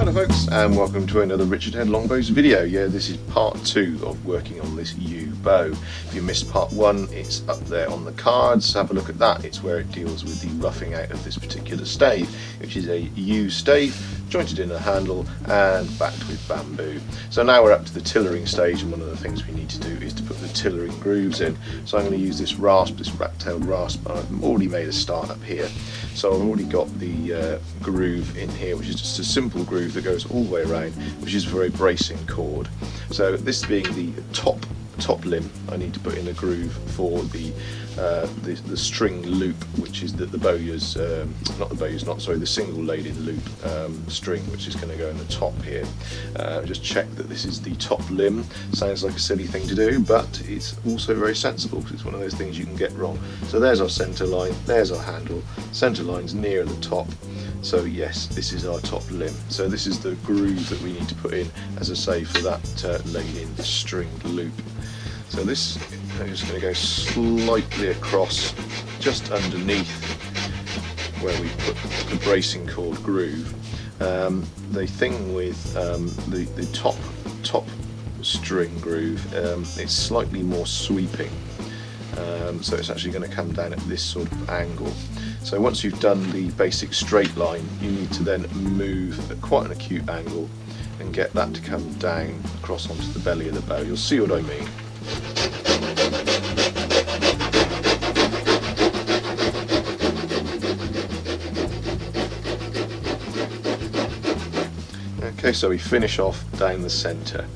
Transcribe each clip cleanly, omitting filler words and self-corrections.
Hello folks, and welcome to another Richard Head Longbows video. Yeah, this is part 2 of working on this yew bow. If you missed part 1, it's up there on the cards. Have a look at that. It's where it deals with the roughing out of this particular stave, which is a yew stave, jointed in a handle and backed with bamboo. So now we're up to the tillering stage, and one of the things we need to do is to put the tillering grooves in. So I'm going to use this rasp, this rat-tailed rasp. I've already made a start up here. So I've already got the groove in here, which is just a simple groove that goes all the way around, which is for a bracing cord. So this being the top limb, I need to put in a groove for the string loop, which is the single laden loop string, which is going to go in the top here. Just check that this is the top limb. Sounds like a silly thing to do, but it's also very sensible because it's one of those things you can get wrong. So there's our centre line, there's our handle, centre line's near the top. So yes, this is our top limb. So this is the groove that we need to put in, as I say, for that laden string loop. So this, I'm just going to go slightly across, just underneath where we put the bracing cord groove. The thing with the top string groove, it's slightly more sweeping. So it's actually going to come down at this sort of angle. So once you've done the basic straight line, you need to then move at quite an acute angle and get that to come down across onto the belly of the bow. You'll see what I mean. Okay, so we finish off down the centre.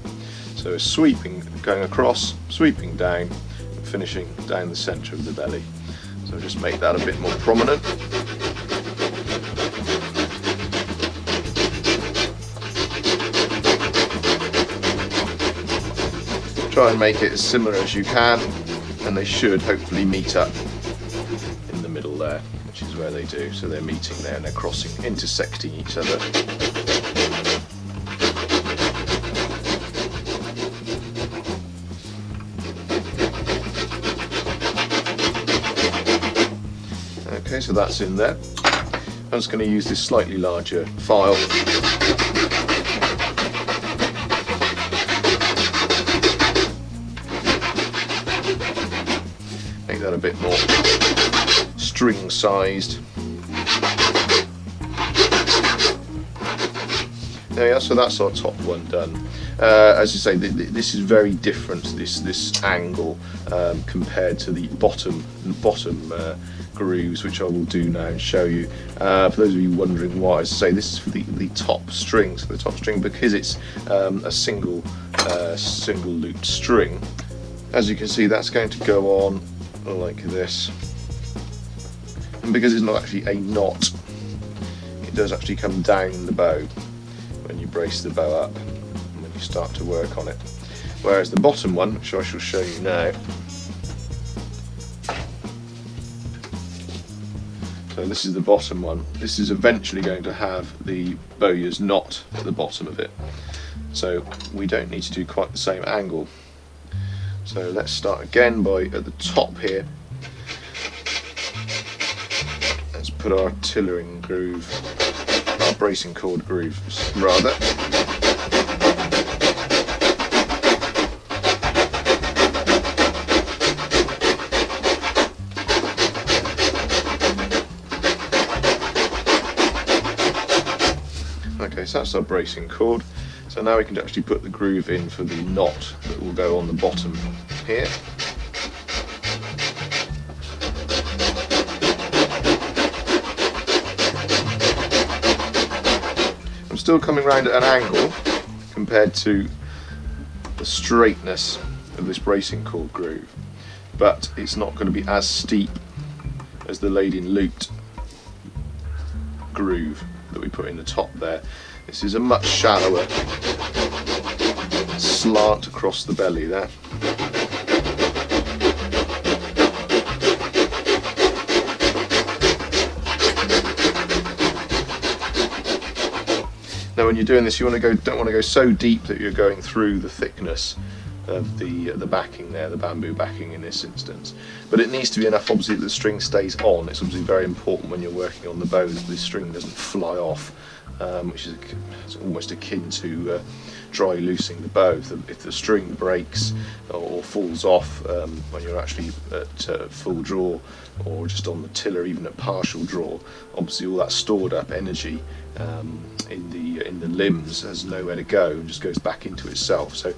So sweeping, going across, sweeping down, and finishing down the centre of the belly. So just make that a bit more prominent. Try and make it as similar as you can, and they should hopefully meet up in the middle there, which is where they do. So they're meeting there and they're crossing, intersecting each other. Okay, so that's in there. I'm just going to use this slightly larger file. Make that a bit more string sized. There we are, so that's our top one done. As you say, this is very different, this angle, compared to the bottom grooves, which I will do now and show you. For those of you wondering why, as I say, this is for the top string. So the top string, because it's a single looped string, as you can see, that's going to go on like this. And because it's not actually a knot, it does actually come down the bow when you brace the bow up and when you start to work on it. Whereas the bottom one, which I shall show you now, so this is the bottom one, this is eventually going to have the bowyer's knot at the bottom of it. So we don't need to do quite the same angle. So let's start again by at the top here. Let's put our tillering groove, our bracing cord groove rather. Okay, so that's our bracing cord. So now we can actually put the groove in for the knot that will go on the bottom here. I'm still coming round at an angle compared to the straightness of this bracing cord groove, but it's not going to be as steep as the laden looped groove that we put in the top there. This is a much shallower slant across the belly there. Now when you're doing this, you don't want to go so deep that you're going through the thickness of the backing there, the bamboo backing in this instance. But it needs to be enough, obviously, that the string stays on. It's obviously very important when you're working on the bow that the string doesn't fly off, which is almost akin to dry loosing the bow. If the string breaks or falls off when you're actually at full draw, or just on the tiller, even at partial draw, obviously all that stored up energy in the limbs has nowhere to go and just goes back into itself. So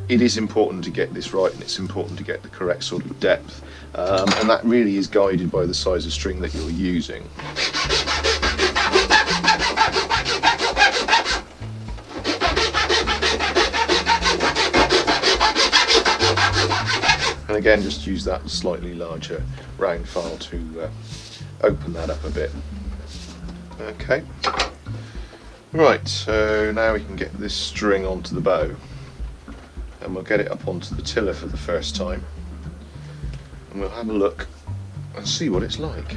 it is important to get this right, and it's important to get the correct sort of depth, and that really is guided by the size of string that you're using. And again, just use that slightly larger round file to open that up a bit. Okay. Right, so now we can get this string onto the bow, and we'll get it up onto the tiller for the first time, and we'll have a look and see what it's like.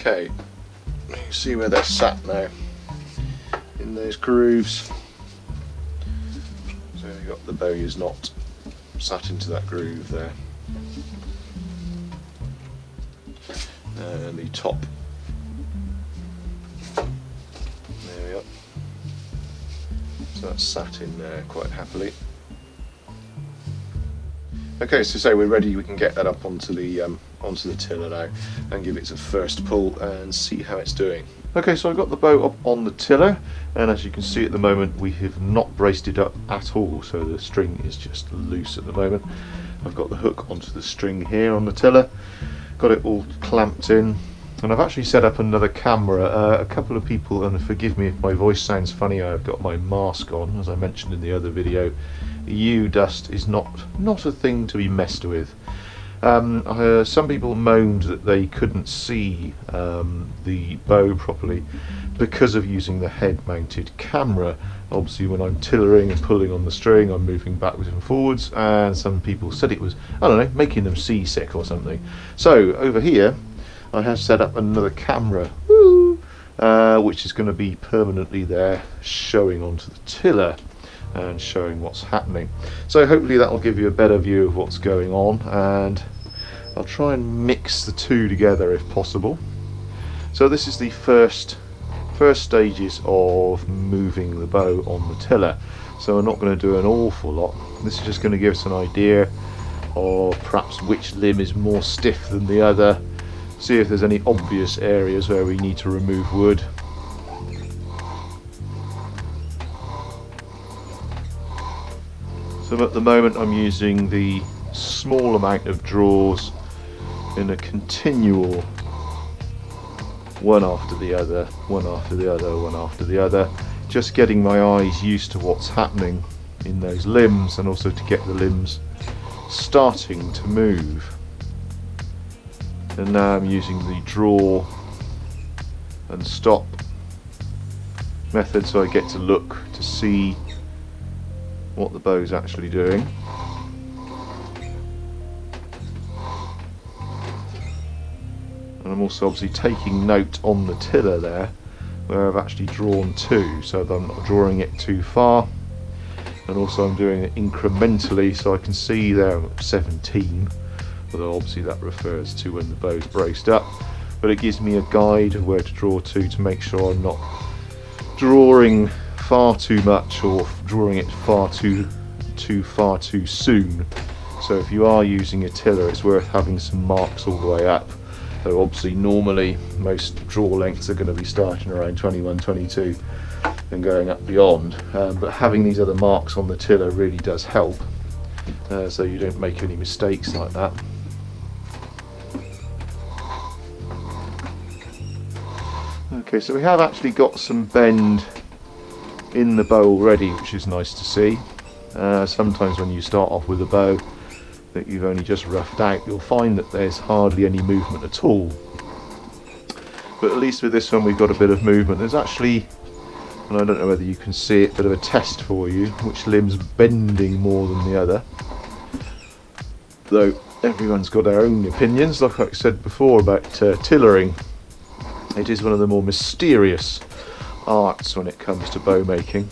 Okay, you see where they're sat now, in those grooves. So you've got the bowier's knot sat into that groove there, and the top, there we are, so that's sat in there quite happily. Okay, so say we're ready, we can get that up onto the tiller now and give it a first pull and see how it's doing. Okay, so I've got the bow up on the tiller, and as you can see at the moment we have not braced it up at all, so the string is just loose at the moment. I've got the hook onto the string here on the tiller, got it all clamped in, and I've actually set up another camera. A couple of people, and forgive me if my voice sounds funny, I've got my mask on, as I mentioned in the other video. YEW dust is not a thing to be messed with. Some people moaned that they couldn't see the bow properly because of using the head-mounted camera. Obviously when I'm tillering and pulling on the string, I'm moving backwards and forwards, and some people said it was, I don't know, making them seasick or something. So over here I have set up another camera, which is going to be permanently there, showing onto the tiller and showing what's happening. So hopefully that will give you a better view of what's going on, and I'll try and mix the two together if possible. So this is the first stages of moving the bow on the tiller, so we're not going to do an awful lot. This is just going to give us an idea of perhaps which limb is more stiff than the other, see if there's any obvious areas where we need to remove wood. So at the moment I'm using the small amount of draws in a continual one after the other, one after the other, one after the other, just getting my eyes used to what's happening in those limbs, and also to get the limbs starting to move. And now I'm using the draw and stop method, so I get to look to see what the bow's actually doing. And I'm also obviously taking note on the tiller there where I've actually drawn to, so that I'm not drawing it too far, and also I'm doing it incrementally, so I can see there I'm at 17, although obviously that refers to when the bow's braced up, but it gives me a guide of where to draw to make sure I'm not drawing far too much or drawing it far too soon. So if you are using a tiller, it's worth having some marks all the way up. So obviously normally most draw lengths are going to be starting around 21, 22 and going up beyond, but having these other marks on the tiller really does help, so you don't make any mistakes like that. Okay, so we have actually got some bend in the bow already, which is nice to see. Sometimes when you start off with a bow, that you've only just roughed out, you'll find that there's hardly any movement at all. But at least with this one we've got a bit of movement. There's actually, and I don't know whether you can see it, bit of a test for you, which limb's bending more than the other. Though everyone's got their own opinions, like I said before about tillering. It is one of the more mysterious arts when it comes to bow making.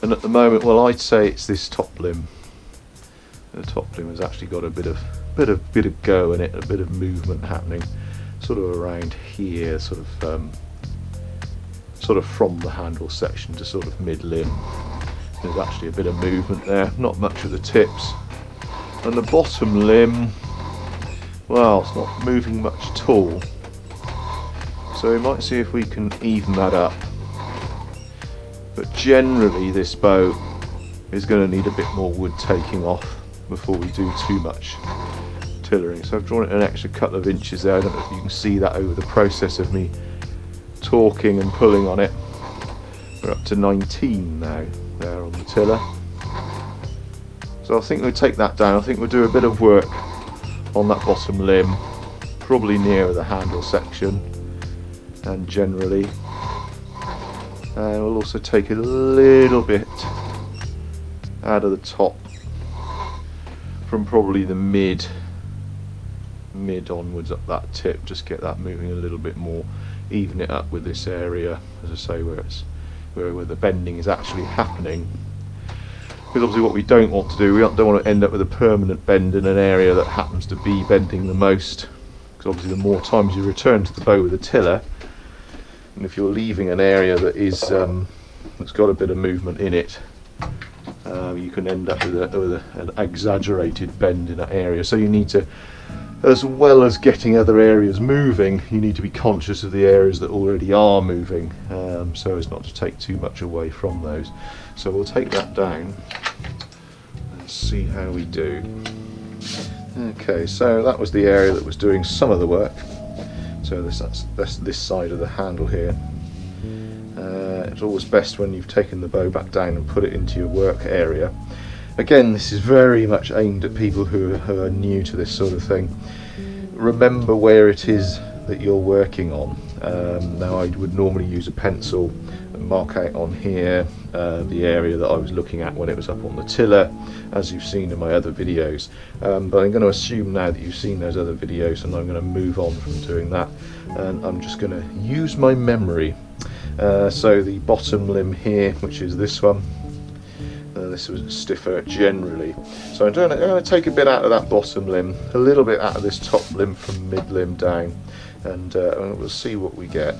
And at the moment, well, I'd say it's this top limb. The top limb has actually got a bit of go in it, a bit of movement happening, sort of around here, sort of from the handle section to sort of mid limb. There's actually a bit of movement there, not much at the tips. And the bottom limb, well, it's not moving much at all. So we might see if we can even that up. But generally this bow is going to need a bit more wood taking off before we do too much tillering. So I've drawn it an extra couple of inches there. I don't know if you can see that over the process of me talking and pulling on it. We're up to 19 now there on the tiller. So I think we'll take that down. I think we'll do a bit of work on that bottom limb, probably near the handle section and generally. And we'll also take a little bit out of the top from probably the mid onwards up that tip, just get that moving a little bit more, even it up with this area, as I say, where the bending is actually happening. Because obviously what we don't want to do, we don't want to end up with a permanent bend in an area that happens to be bending the most. Because obviously the more times you return to the bow with a tiller, and if you're leaving an area that is that's got a bit of movement in it, you can end up with an exaggerated bend in that area. So you need to, as well as getting other areas moving, you need to be conscious of the areas that already are moving, so as not to take too much away from those. So we'll take that down and see how we do. Okay, so that was the area that was doing some of the work. So that's this side of the handle here. It's always best when you've taken the bow back down and put it into your work area. Again, this is very much aimed at people who are new to this sort of thing. Remember where it is that you're working on. Now I would normally use a pencil and mark out on here the area that I was looking at when it was up on the tiller, as you've seen in my other videos. But I'm going to assume now that you've seen those other videos, and I'm going to move on from doing that, and I'm just going to use my memory. So the bottom limb here, which is this one, this was stiffer generally. So I'm going to take a bit out of that bottom limb, a little bit out of this top limb from mid limb down, and we'll see what we get.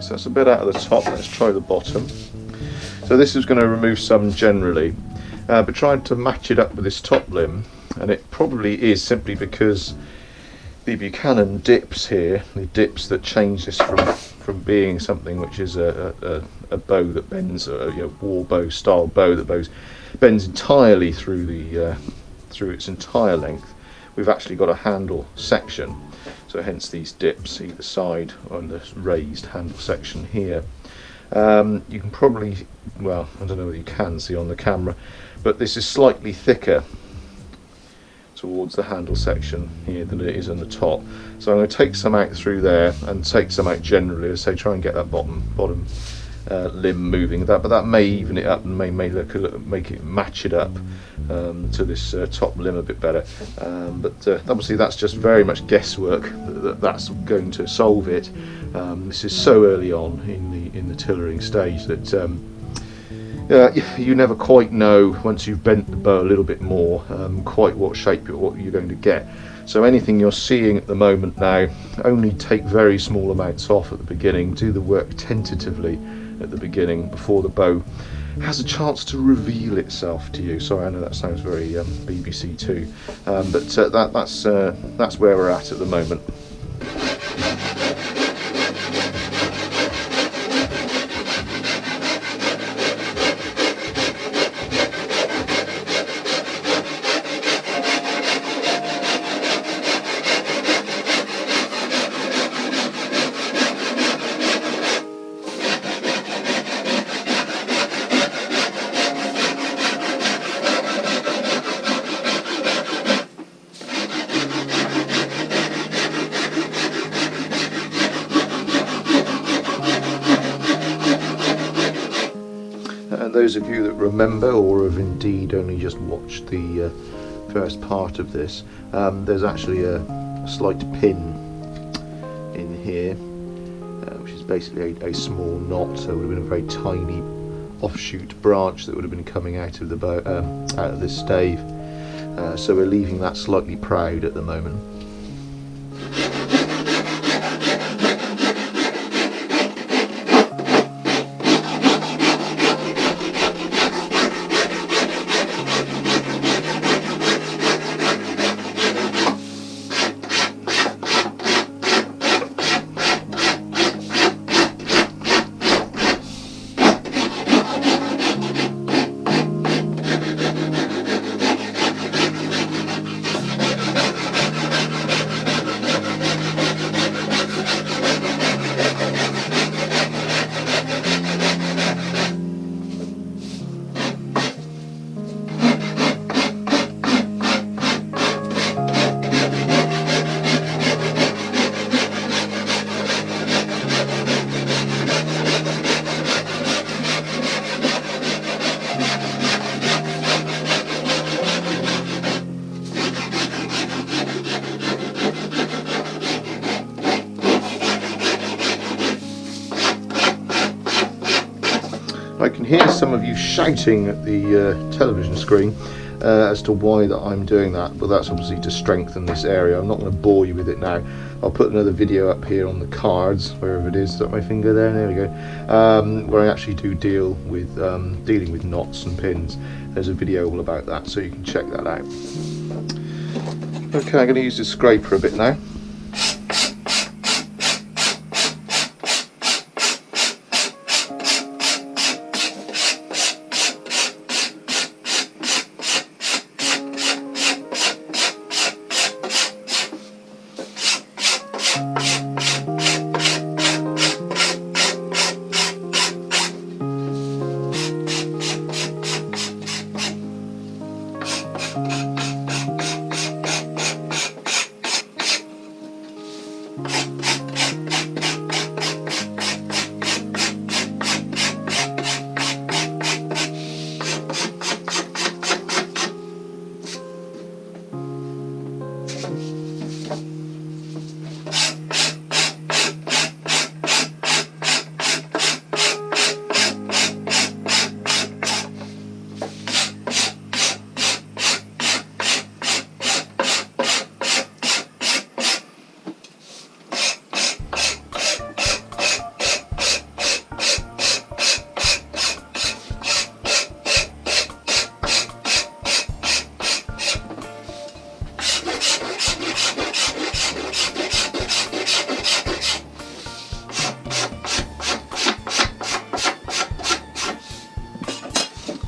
So that's a bit out of the top. Let's try the bottom. So this is going to remove some generally, but trying to match it up with this top limb, and it probably is simply because the Buchanan dips here, the dips that change this from being something which is a bow that bends, a war bow style bow that bends entirely through the through its entire length. We've actually got a handle section. So hence these dips either side on the raised handle section here. You can probably, well, I don't know whether you can see on the camera, but this is slightly thicker towards the handle section here than it is on the top. So I'm going to take some out through there and take some out generally, as I say, try and get that bottom limb moving. But that may even it up and may make it match it up to this top limb a bit better. But obviously that's just very much guesswork. That's going to solve it. This is so early on in the tillering stage that you never quite know, once you've bent the bow a little bit more, quite what shape what you're going to get. So anything you're seeing at the moment now, only take very small amounts off at the beginning, do the work tentatively at the beginning before the bow has a chance to reveal itself to you. Sorry, I know that sounds very BBC too, but that's where we're at the moment. Those of you that remember, or have indeed only just watched the first part of this, there's actually a slight pin in here, which is basically a small knot, so it would have been a very tiny offshoot branch that would have been coming out of the bow, out of this stave. So we're leaving that slightly proud at the moment. I can hear some of you shouting at the television screen as to why that I'm doing that, but that's obviously to strengthen this area. I'm not going to bore you with it now. I'll put another video up here on the cards, wherever it is. Is that my finger there? There we go. Where I actually do deal with dealing with knots and pins. There's a video all about that, so you can check that out. Okay, I'm going to use the scraper a bit now.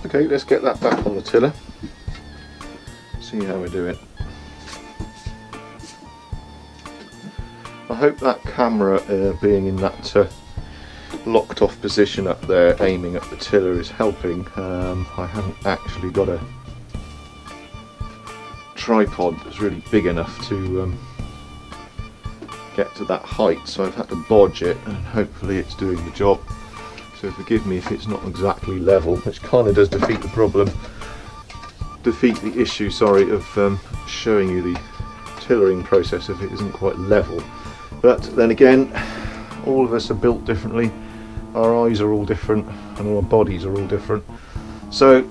Okay, let's get that back on the tiller, see how we're doing. I hope that camera being in that locked off position up there aiming at the tiller is helping. I haven't actually got a tripod that's really big enough to get to that height, so I've had to bodge it, and hopefully it's doing the job. So forgive me if it's not exactly level, which kind of does defeat the problem, defeat the issue, sorry, of showing you the tillering process if it isn't quite level. But then again, all of us are built differently, our eyes are all different and our bodies are all different. So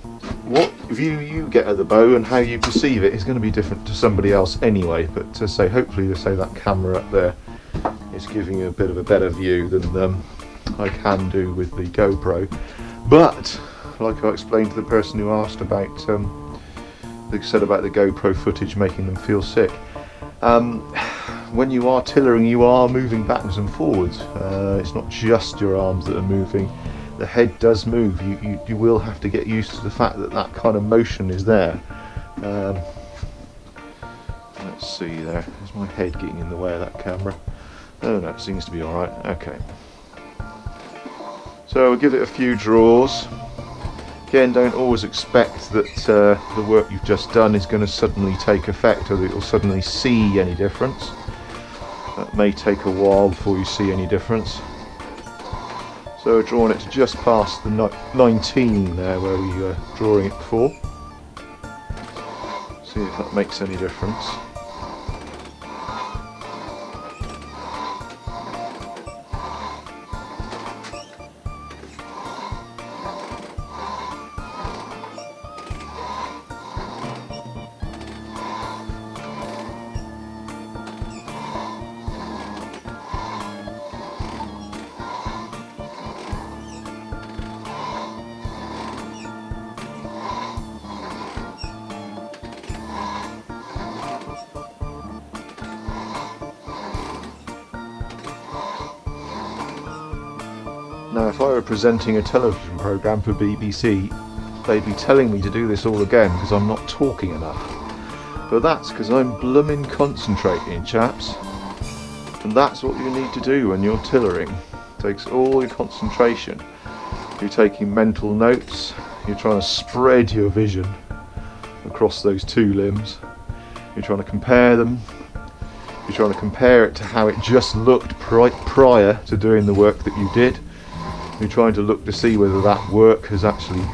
what view you get of the bow and how you perceive it is going to be different to somebody else anyway, but to say, hopefully to say that camera up there is giving you a bit of a better view than I can do with the GoPro. But like I explained to the person who asked about they said about the GoPro footage making them feel sick, when you are tillering you are moving backwards and forwards. It's not just your arms that are moving, the head does move. You will have to get used to the fact that that kind of motion is there. Let's see there, is my head getting in the way of that camera? Oh no, it seems to be alright. Okay, so we'll give it a few draws. Again, don't always expect that the work you've just done is going to suddenly take effect or that you'll suddenly see any difference. That may take a while before you see any difference. So we're drawing it to just past the 19 there where we were drawing it before. See if that makes any difference. Now if I were presenting a television programme for BBC, they'd be telling me to do this all again because I'm not talking enough. But that's because I'm blooming concentrating, chaps. And that's what you need to do when you're tillering. It takes all your concentration. You're taking mental notes, you're trying to spread your vision across those two limbs. You're trying to compare them. You're trying to compare it to how it just looked prior to doing the work that you did. You're trying to look to see whether that work has actually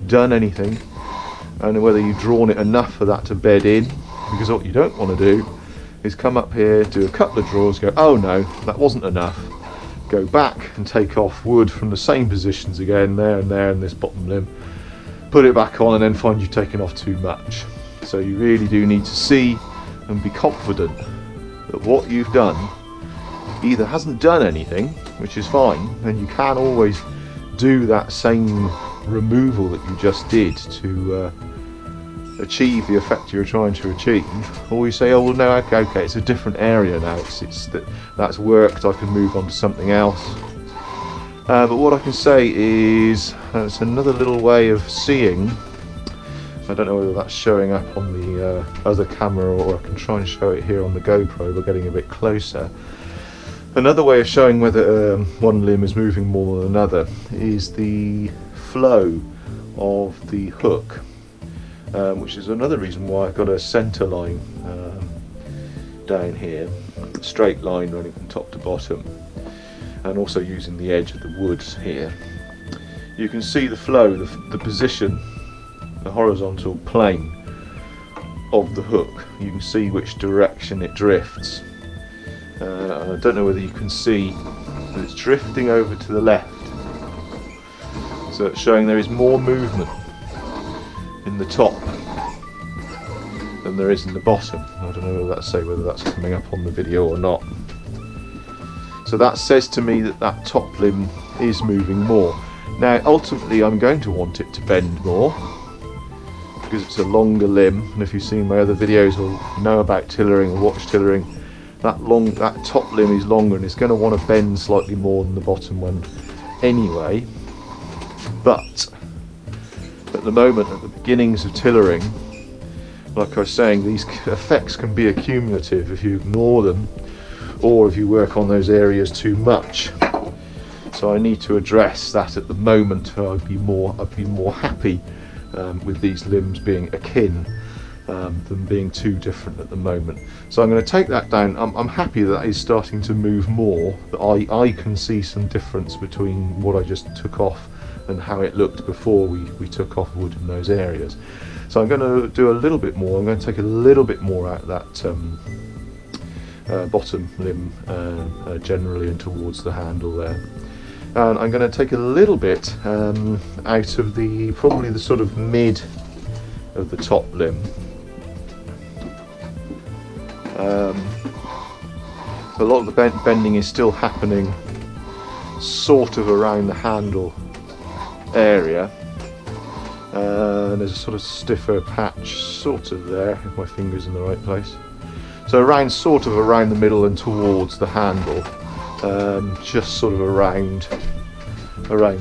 done anything and whether you've drawn it enough for that to bed in, because what you don't want to do is come up here, do a couple of draws, go, oh no, that wasn't enough, go back and take off wood from the same positions again, there and this bottom limb, put it back on and then find you've taken off too much. So you really do need to see and be confident that what you've done either hasn't done anything, which is fine, and you can always do that same removal that you just did to achieve the effect you're trying to achieve, or you say, oh well no, okay, it's a different area now, it's that's worked, I can move on to something else. But what I can say is it's another little way of seeing. I don't know whether that's showing up on the other camera or I can try and show it here on the GoPro. We're getting a bit closer. Another way of showing whether one limb is moving more than another is the flow of the hook, which is another reason why I've got a centre line down here, a straight line running from top to bottom, and also using the edge of the woods here. You can see the flow, the position, the horizontal plane of the hook. You can see which direction it drifts. I don't know whether you can see that it's drifting over to the left, so it's showing there is more movement in the top than there is in the bottom. I don't know whether that's coming up on the video or not. So that says to me that that top limb is moving more. Now ultimately I'm going to want it to bend more because it's a longer limb, and if you've seen my other videos or know about tillering or watch tillering, that top limb is longer and it's going to want to bend slightly more than the bottom one anyway. But at the moment, at the beginnings of tillering, like I was saying, these effects can be accumulative if you ignore them or if you work on those areas too much. So I need to address that at the moment. I'd be more happy with these limbs being akin than being too different at the moment. So I'm going to take that down. I'm happy that is starting to move more, that I can see some difference between what I just took off and how it looked before we took off wood in those areas. So I'm going to do a little bit more. I'm going to take a little bit more out of that bottom limb generally and towards the handle there. And I'm going to take a little bit out of probably the sort of mid of the top limb. A lot of the bending is still happening sort of around the handle area, and there's a sort of stiffer patch sort of there, if my finger's in the right place. So sort of around the middle and towards the handle, just sort of around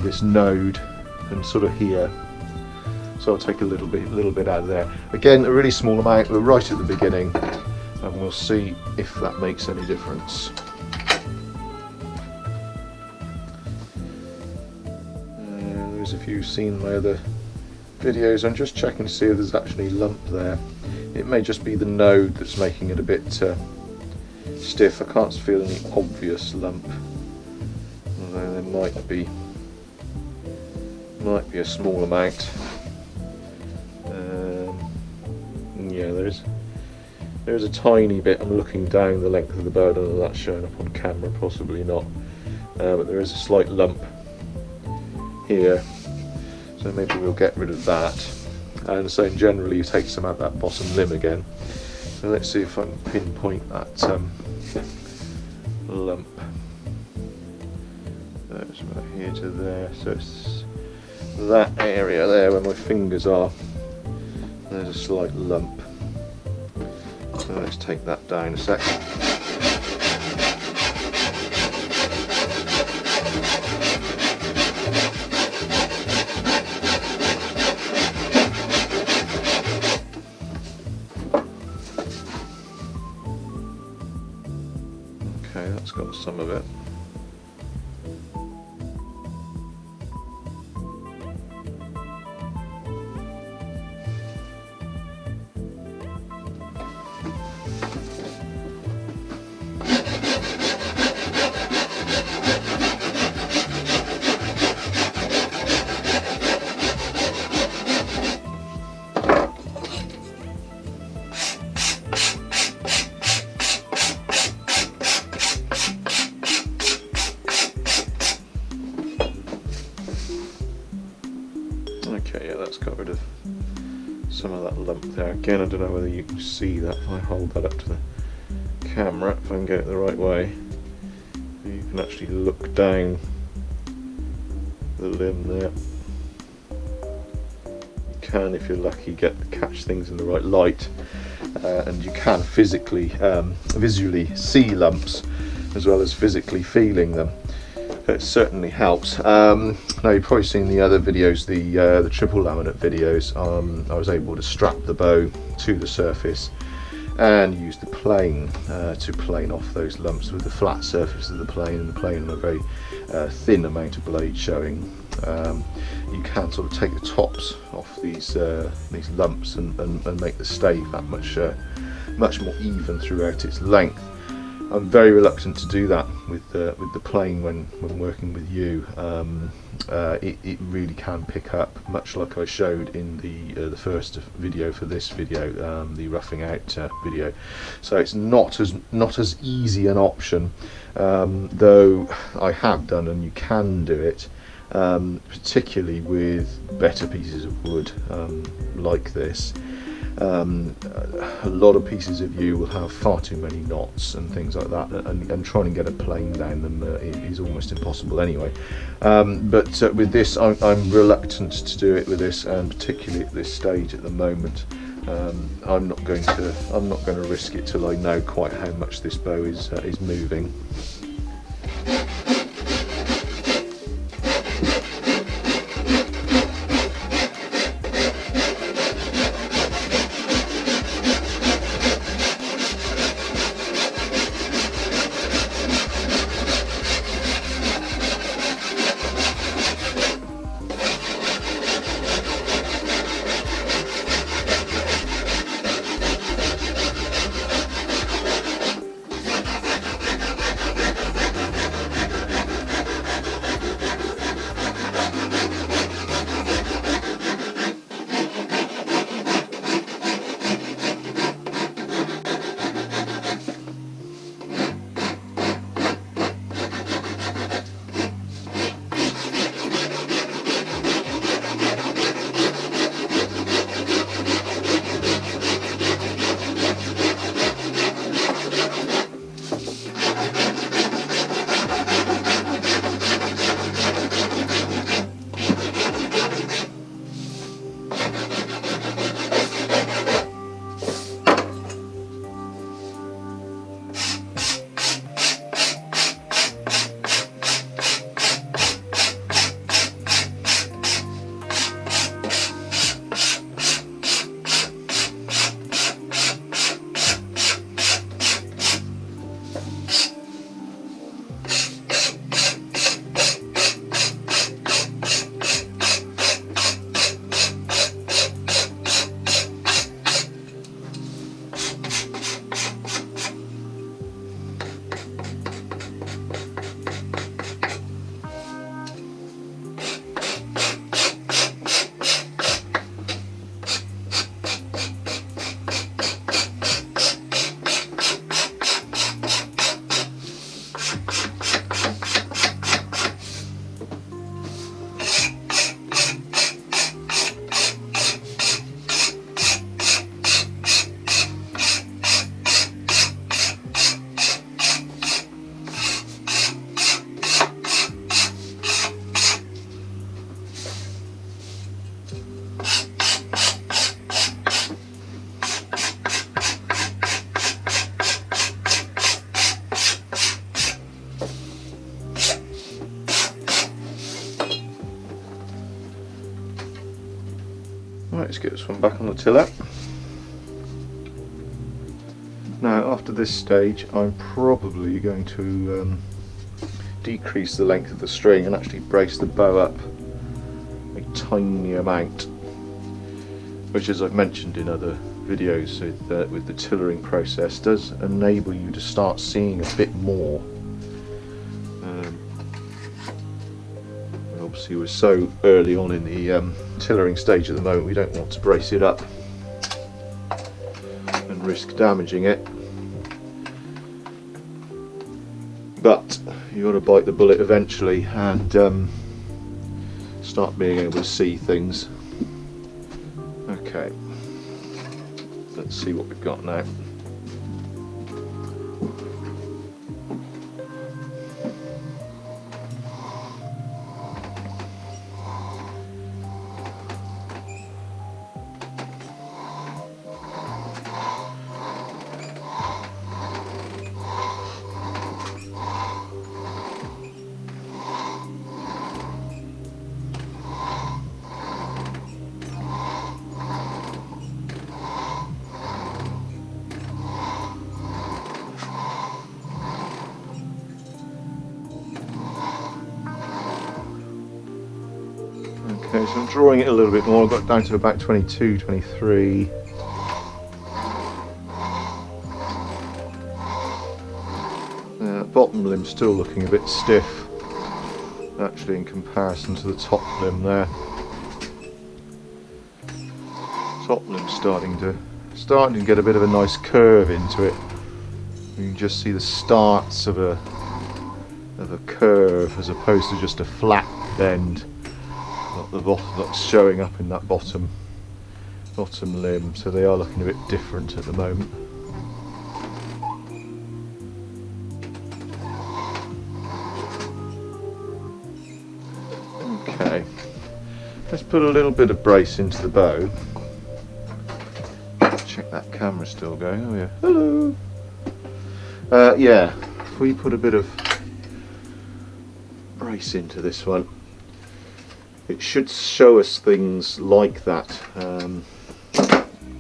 this node and sort of here. So I'll take a little bit out of there. Again, a really small amount. We're right at the beginning, and we'll see if that makes any difference. If you've seen my other videos, I'm just checking to see if there's actually lump there. It may just be the node that's making it a bit stiff. I can't feel any obvious lump, although there might be a small amount. Yeah, there's a tiny bit. I'm looking down the length of the bow. I don't know if that's showing up on camera, possibly not, but there is a slight lump here. So maybe we'll get rid of that, and so generally you take some out that bottom limb again. So let's see if I can pinpoint that lump. So it's about here to there, so it's that area there where my fingers are. There's a slight lump, so let's take that down a second. Okay, that's got some of it. Okay, yeah, that's got rid of some of that lump there. Again, I don't know whether you can see that if I hold that up to the camera, if I can get it the right way. You can actually look down the limb there. You can, if you're lucky, catch things in the right light, and you can visually see lumps as well as physically feeling them. It certainly helps. Now you've probably seen the other videos, the triple laminate videos. I was able to strap the bow to the surface and use the plane to plane off those lumps with the flat surface of the plane, and the plane on a very thin amount of blade showing. You can sort of take the tops off these lumps and make the stave that much more even throughout its length. I'm very reluctant to do that with the plane when working with you. It really can pick up, much like I showed in the first video for this video, the roughing out video. So it's not as easy an option, though I have done, and you can do it, particularly with better pieces of wood like this. A lot of pieces of yew will have far too many knots and things like that, and trying to get a plane down them is almost impossible anyway. But with this, I'm reluctant to do it with this, and particularly at this stage at the moment. I'm not going to risk it till I know quite how much this bow is moving. Right, let's get this one back on the tiller. Now after this stage I'm probably going to decrease the length of the string and actually brace the bow up a tiny amount, which, as I've mentioned in other videos with the tillering process, does enable you to start seeing a bit more. Obviously we're so early on in the tillering stage at the moment, we don't want to brace it up and risk damaging it, but you've got to bite the bullet eventually and start being able to see things. Okay, let's see what we've got now. Okay, so I'm drawing it a little bit more. I've got down to about 22, 23. Bottom limb's still looking a bit stiff, actually, in comparison to the top limb there. Top limb's starting to get a bit of a nice curve into it. You can just see the starts of a curve as opposed to just a flat bend. That's showing up in that bottom limb, so they are looking a bit different at the moment. Okay, let's put a little bit of brace into the bow. Check that camera's still going. Oh yeah, hello. Yeah, if we put a bit of brace into this one, it should show us things like that a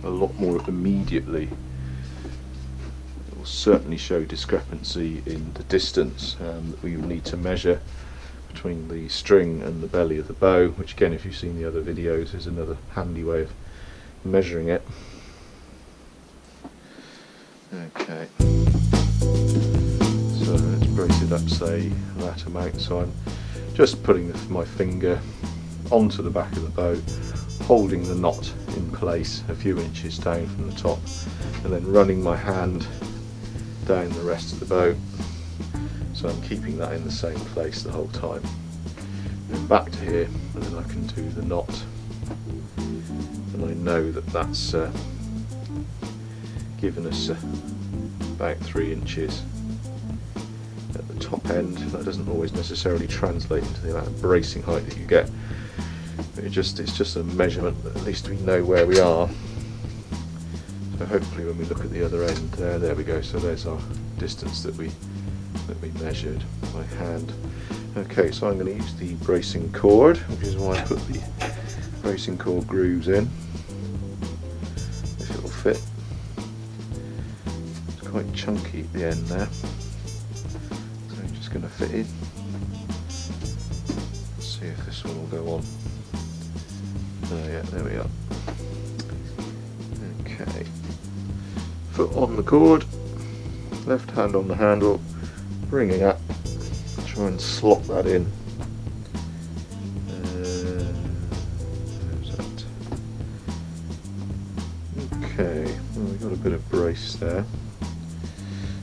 lot more immediately. It will certainly show discrepancy in the distance that we need to measure between the string and the belly of the bow, which again, if you've seen the other videos, is another handy way of measuring it. Okay, so let's brace it up, say that amount. So I'm just putting my finger onto the back of the bow, holding the knot in place a few inches down from the top, and then running my hand down the rest of the bow, so I'm keeping that in the same place the whole time. Then back to here, and then I can do the knot, and I know that that's given us about 3 inches at the top end. That doesn't always necessarily translate into the amount of bracing height that you get. It's just a measurement that at least we know where we are. So hopefully when we look at the other end there we go. So there's our distance that we measured by hand. Okay, so I'm going to use the bracing cord, which is why I put the bracing cord grooves in, if it will fit. It's quite chunky at the end there, so I'm just going to fit in. Let's see if this one will go on. Oh yeah, there we are. Okay, foot on the cord, left hand on the handle, bringing up, try and slot that in. There's that. Okay, well, we've got a bit of brace there.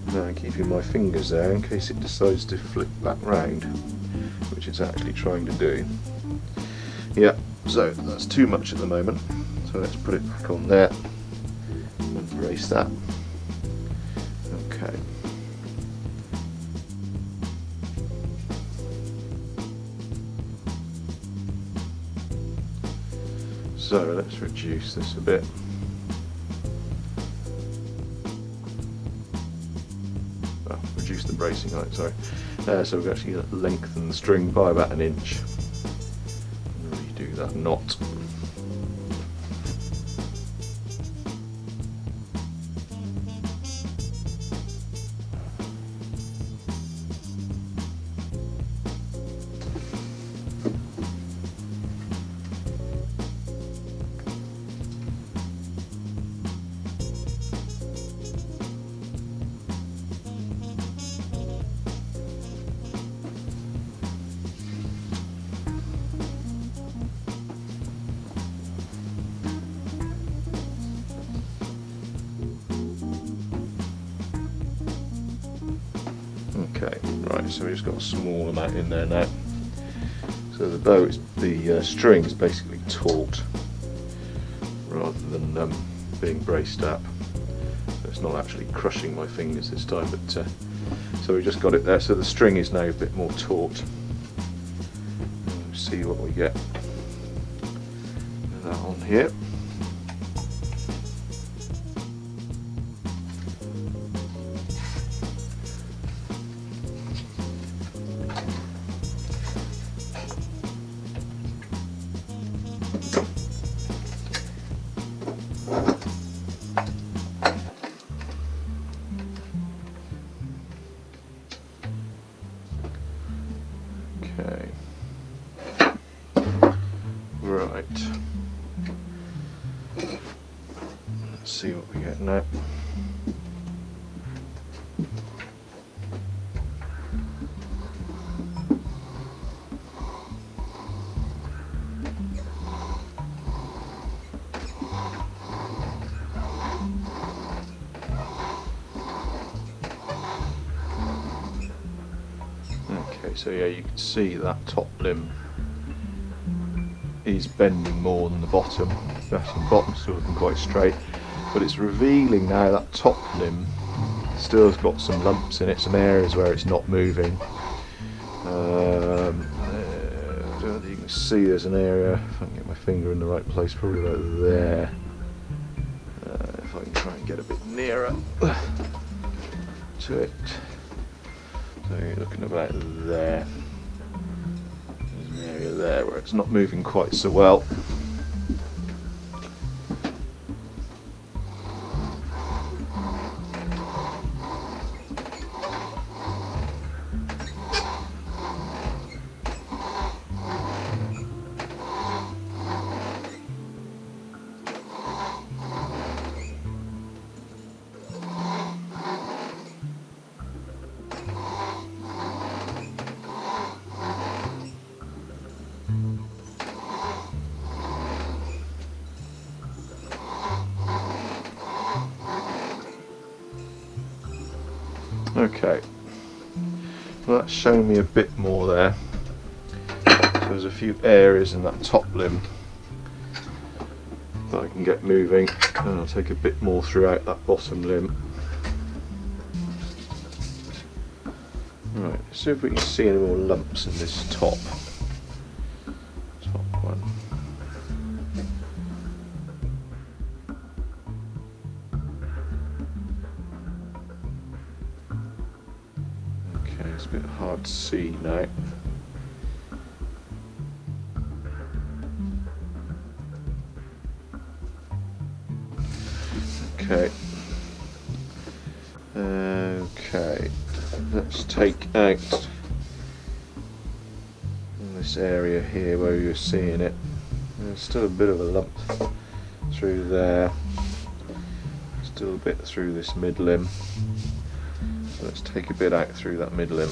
Now I'm keeping my fingers there in case it decides to flip back round, which it's actually trying to do. Yeah, so that's too much at the moment, so let's put it back on there and brace that. Okay. So let's reduce this a bit. Well, reduce the bracing height, sorry. So we've actually lengthened the string by about 1 inch. Redo that knot. Okay, right, so we've just got a small amount in there now. So the bow, the string is basically taut rather than being braced up. So it's not actually crushing my fingers this time, but so we just got it there. So the string is now a bit more taut. Let's see what we get with that on here. Okay, right, let's see what we get now. Okay, so yeah, you can see that top limb is bending more than the bottom. The bottom's still looking quite straight, but it's revealing now that top limb still has got some lumps in it, some areas where it's not moving. I don't know if you can see there's an area, if I can get my finger in the right place, probably about there. If I can try and get a bit nearer to it. So you're looking about there. There's an area there where it's not moving quite so well. Okay, well, that's showing me a bit more there. So there's a few areas in that top limb that I can get moving, and I'll take a bit more throughout that bottom limb. Right, let's see if we can see any more lumps in this top one. It's a bit hard to see now. Okay. Okay. Let's take out this area here where you're seeing it. There's still a bit of a lump through there. Still a bit through this mid limb. Let's take a bit out through that mid limb.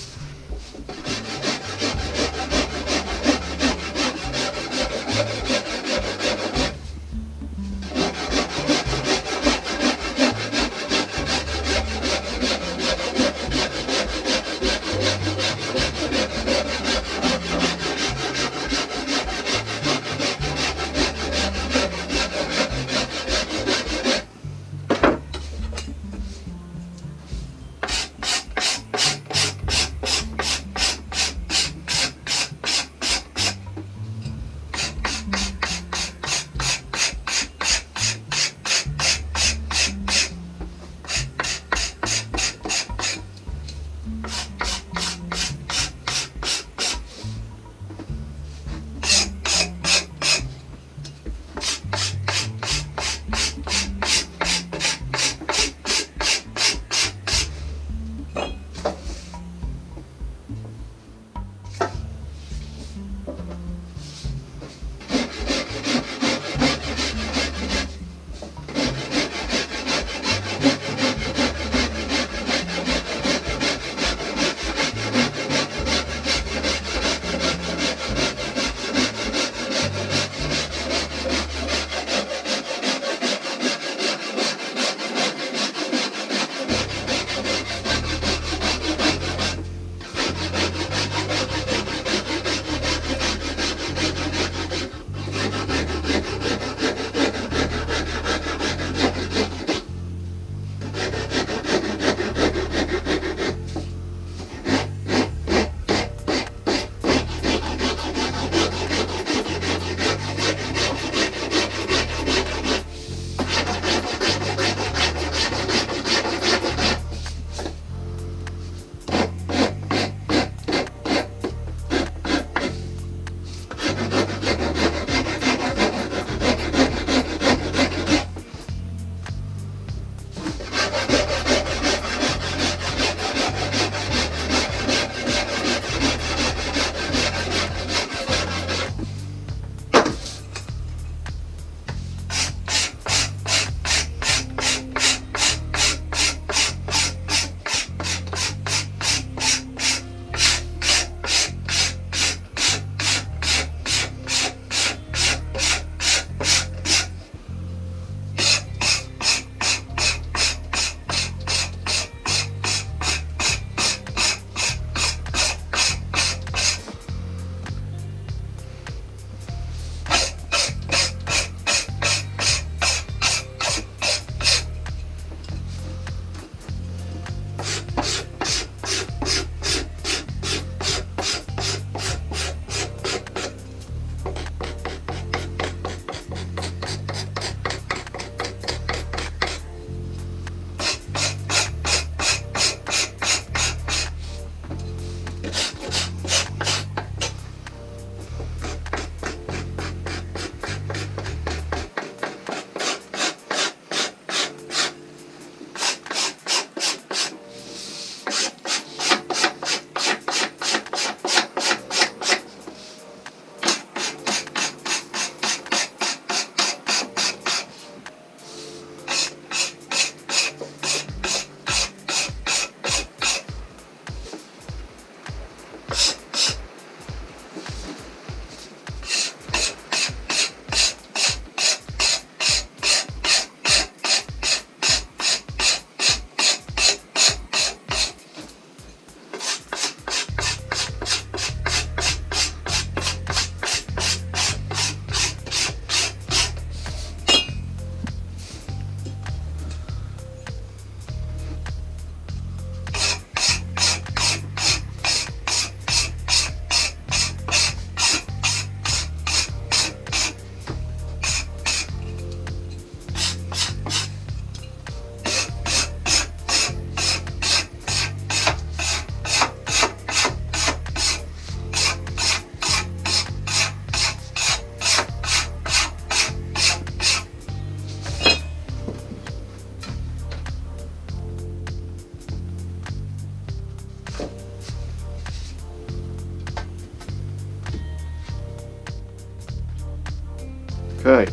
Okay,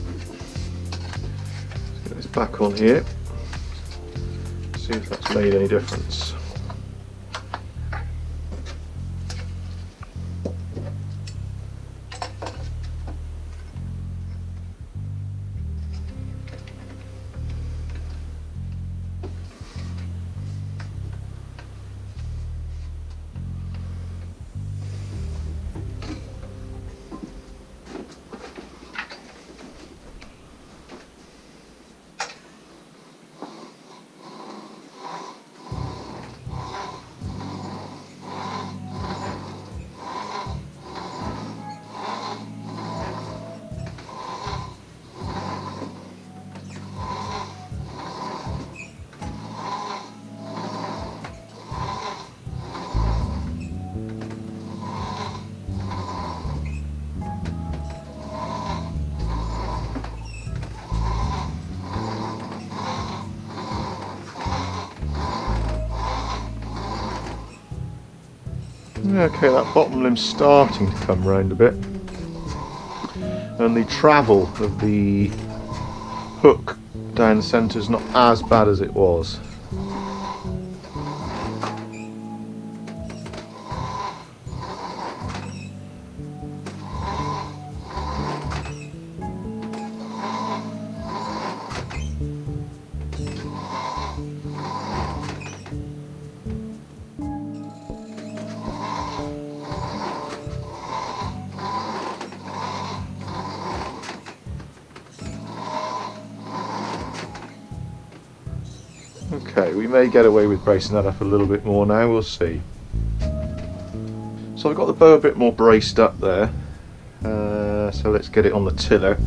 get this back on here, see if that's made any difference. Okay, that bottom limb's starting to come round a bit, and the travel of the hook down the centre is not as bad as it was. Okay, we may get away with bracing that up a little bit more now, we'll see. So I've got the bow a bit more braced up there, so let's get it on the tiller.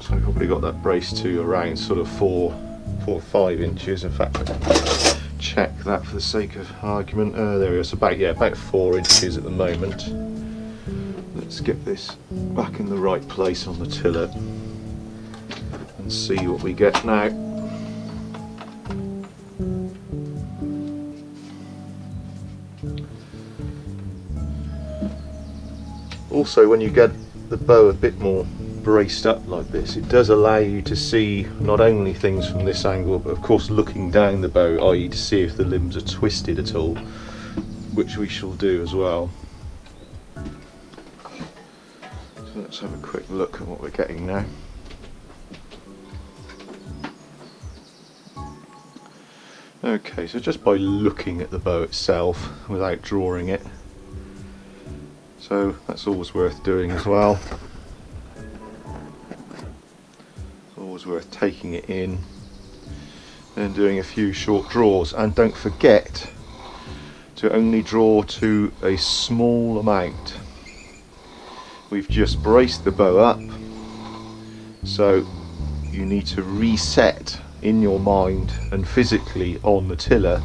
So I've probably got that braced to around sort of 4 or 5 inches. In fact, check that for the sake of argument. There we go, so about 4 inches at the moment. Let's get this back in the right place on the tiller and see what we get now. Also, when you get the bow a bit more braced up like this, it does allow you to see not only things from this angle, but of course looking down the bow, i.e. to see if the limbs are twisted at all, which we shall do as well. So let's have a quick look at what we're getting now. Okay, so just by looking at the bow itself without drawing it, so that's always worth doing as well. It's always worth taking it in and doing a few short draws, and don't forget to only draw to a small amount. We've just braced the bow up, so you need to reset in your mind and physically on the tiller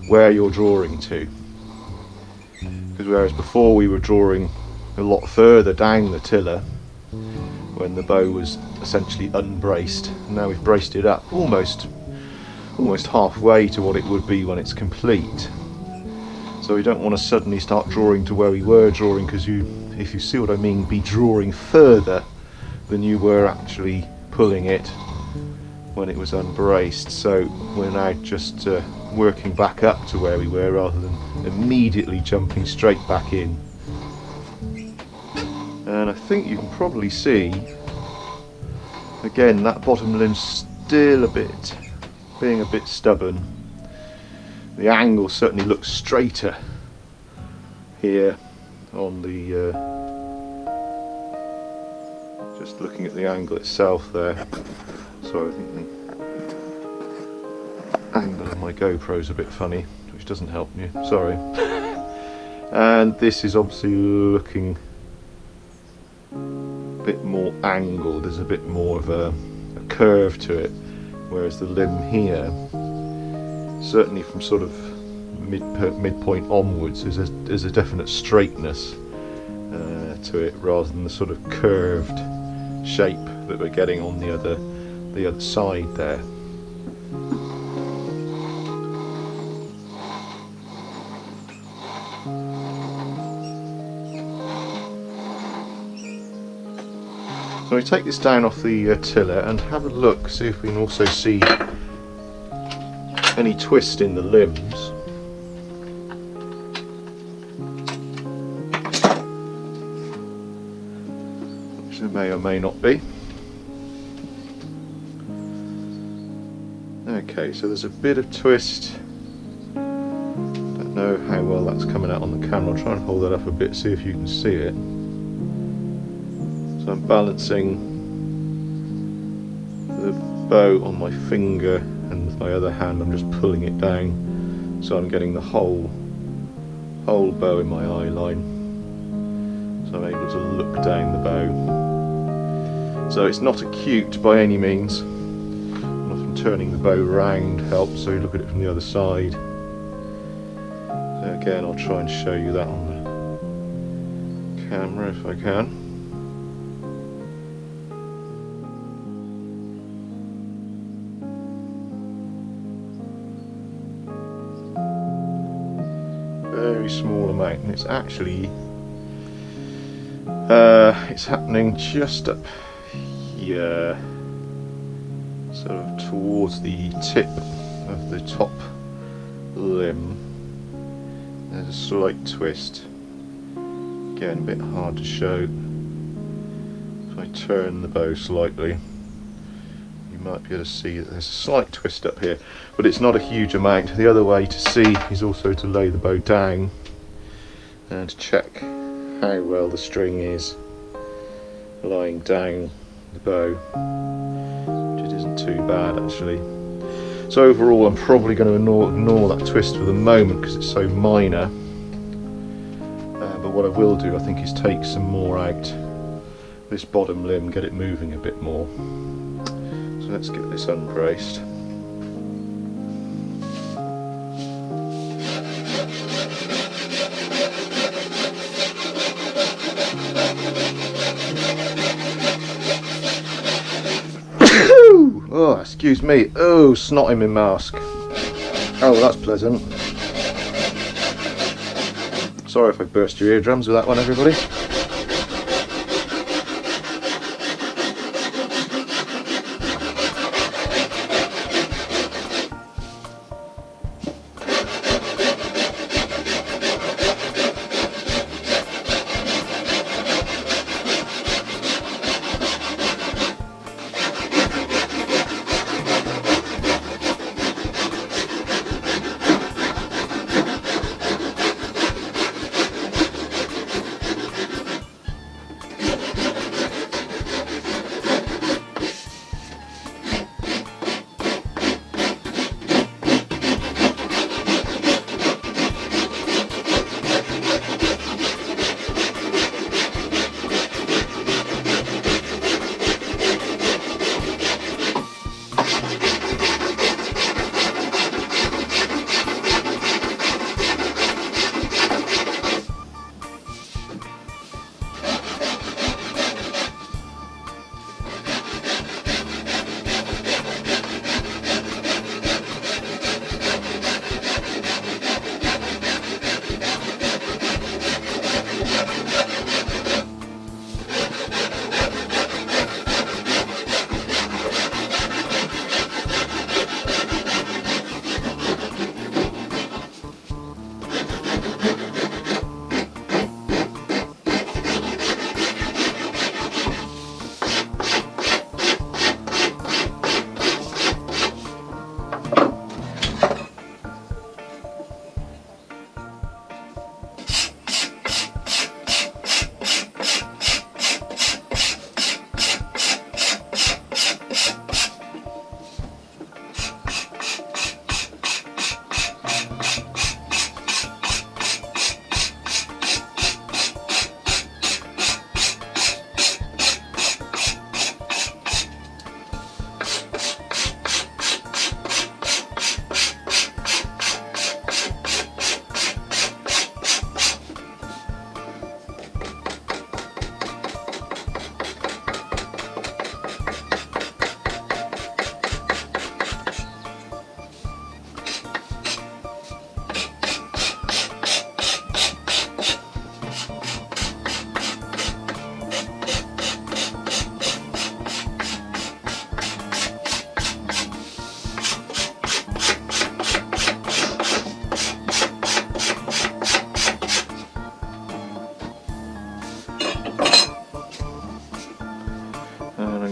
where you're drawing to. Because whereas before we were drawing a lot further down the tiller when the bow was essentially unbraced, now we've braced it up almost halfway to what it would be when it's complete. So we don't want to suddenly start drawing to where we were drawing, because if you see what I mean, be drawing further than you were actually pulling it when it was unbraced. So we're now just working back up to where we were rather than immediately jumping straight back in. And I think you can probably see again that bottom limb's still being a bit stubborn. The angle certainly looks straighter here on the just looking at the angle itself there. Sorry, I think the angle of my GoPro's a bit funny, which doesn't help me, sorry. And this is obviously looking a bit more angled, there's a bit more of a curve to it, whereas the limb here, certainly from sort of midpoint onwards, there's a definite straightness to it, rather than the sort of curved shape that we're getting on the other side there. So we take this down off the tiller and have a look, see if we can also see any twist in the limbs. Which there may or may not be. Okay, so there's a bit of twist. Don't know how well that's coming out on the camera. I'll try and hold that up a bit, see if you can see it. So I'm balancing the bow on my finger, and with my other hand I'm just pulling it down, so I'm getting the whole bow in my eye line, so I'm able to look down the bow. So it's not acute by any means. And often turning the bow round helps, so you look at it from the other side. So again, I'll try and show you that on the camera if I can. Very small amount, and it's actually it's happening just up here, sort of towards the tip of the top limb. There's a slight twist, again a bit hard to show. If I turn the bow slightly, you might be able to see that there's a slight twist up here, but it's not a huge amount. The other way to see is also to lay the bow down and check how well the string is lying down the bow, which it isn't too bad actually. So overall I'm probably going to ignore that twist for the moment because it's so minor, but what I will do I think is take some more out this bottom limb, get it moving a bit more. So let's get this unbraced. Oh, excuse me. Oh, snot in my mask. Oh, that's pleasant. Sorry if I burst your eardrums with that one, everybody.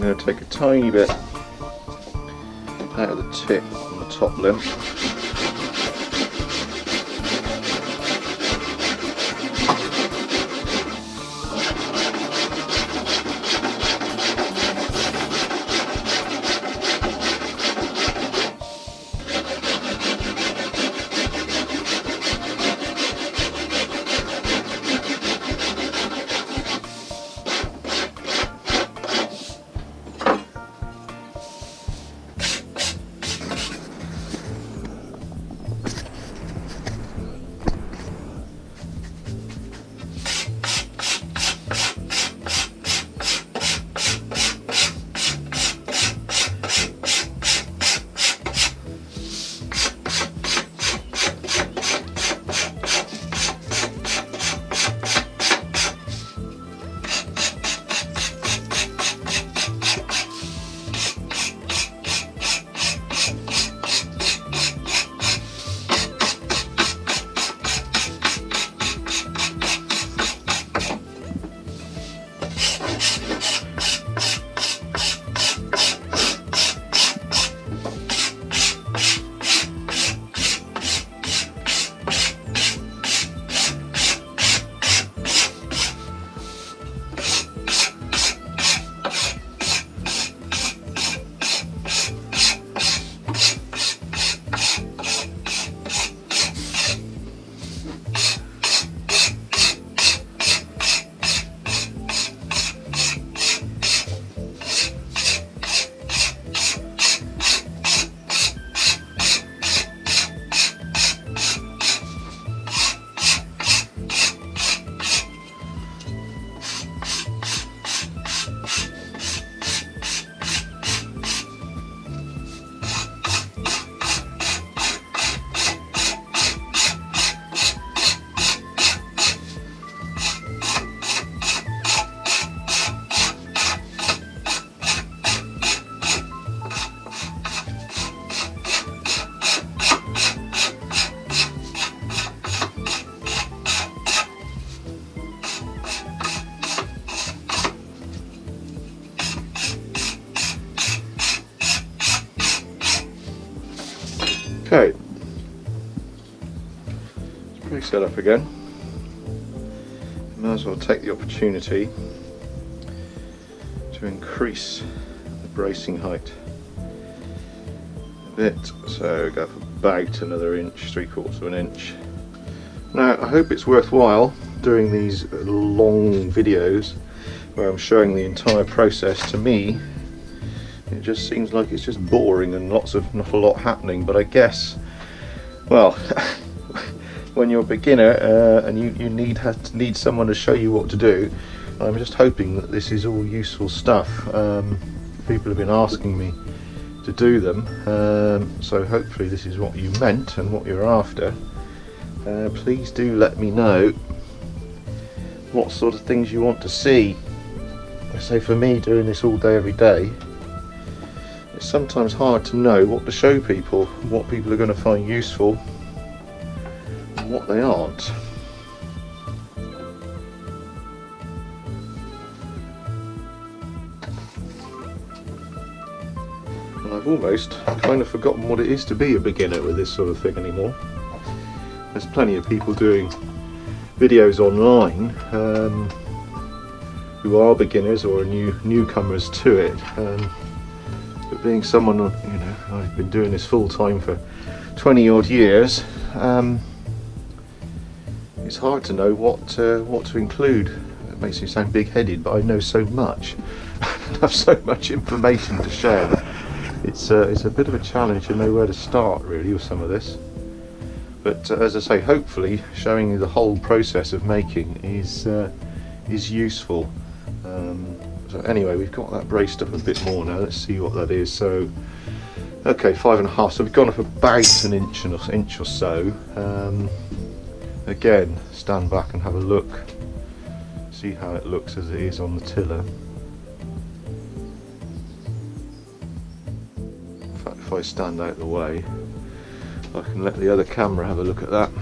I'm going to take a tiny bit out of the tip on the top limb. Okay, let's brace that up again. Might as well take the opportunity to increase the bracing height a bit, so go for about another inch, 3/4 of an inch. Now I hope it's worthwhile doing these long videos where I'm showing the entire process. To me it just seems like it's just boring and not a lot happening, but I guess, well, when you're a beginner and you need someone to show you what to do, I'm just hoping that this is all useful stuff. People have been asking me to do them, so hopefully this is what you meant and what you're after. Please do let me know what sort of things you want to see. So for me, doing this all day every day, it's sometimes hard to know what to show people, what people are going to find useful and what they aren't. And I've almost kind of forgotten what it is to be a beginner with this sort of thing anymore. There's plenty of people doing videos online who are beginners or are newcomers to it. But being someone, you know, I've been doing this full time for 20 odd years, it's hard to know what to include. It makes me sound big-headed, but I know so much. I have so much information to share that it's a bit of a challenge to know where to start really with some of this. But as I say, hopefully showing you the whole process of making is useful. So anyway, we've got that braced up a bit more now. Let's see what that is. So, okay, 5.5. So we've gone up about an inch or so. Again, stand back and have a look. See how it looks as it is on the tiller. In fact, if I stand out the way, I can let the other camera have a look at that.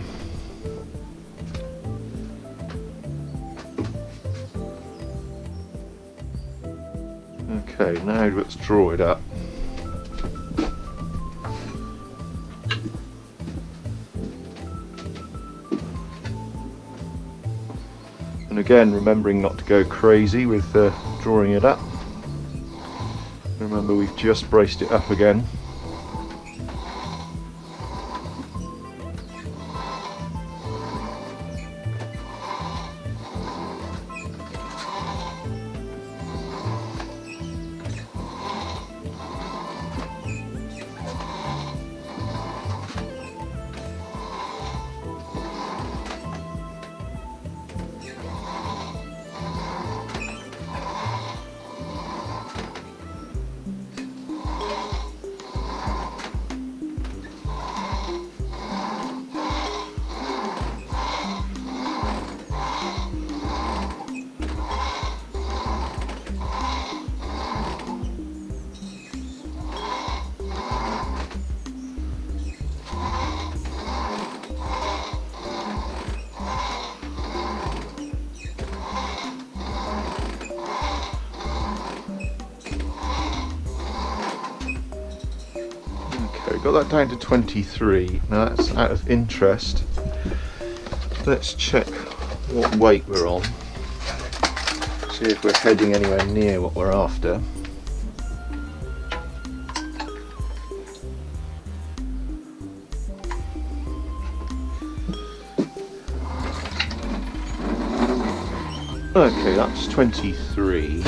Okay, now let's draw it up. And again, remembering not to go crazy with drawing it up. Remember, we've just braced it up again. Okay, got that down to 23. Now that's out of interest. Let's check what weight we're on. See if we're heading anywhere near what we're after. Okay, that's 23.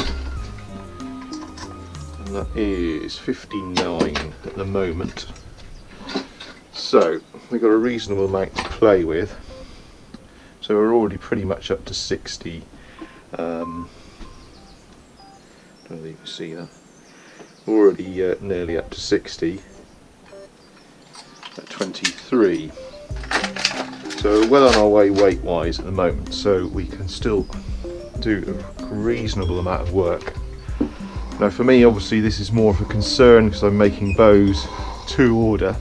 That is 59 at the moment, so we've got a reasonable amount to play with. So we're already pretty much up to 60. Don't know if you can see that. Already nearly up to 60 at 23. So we're well on our way weight-wise at the moment. So we can still do a reasonable amount of work. Now for me, obviously this is more of a concern because I'm making bows to order.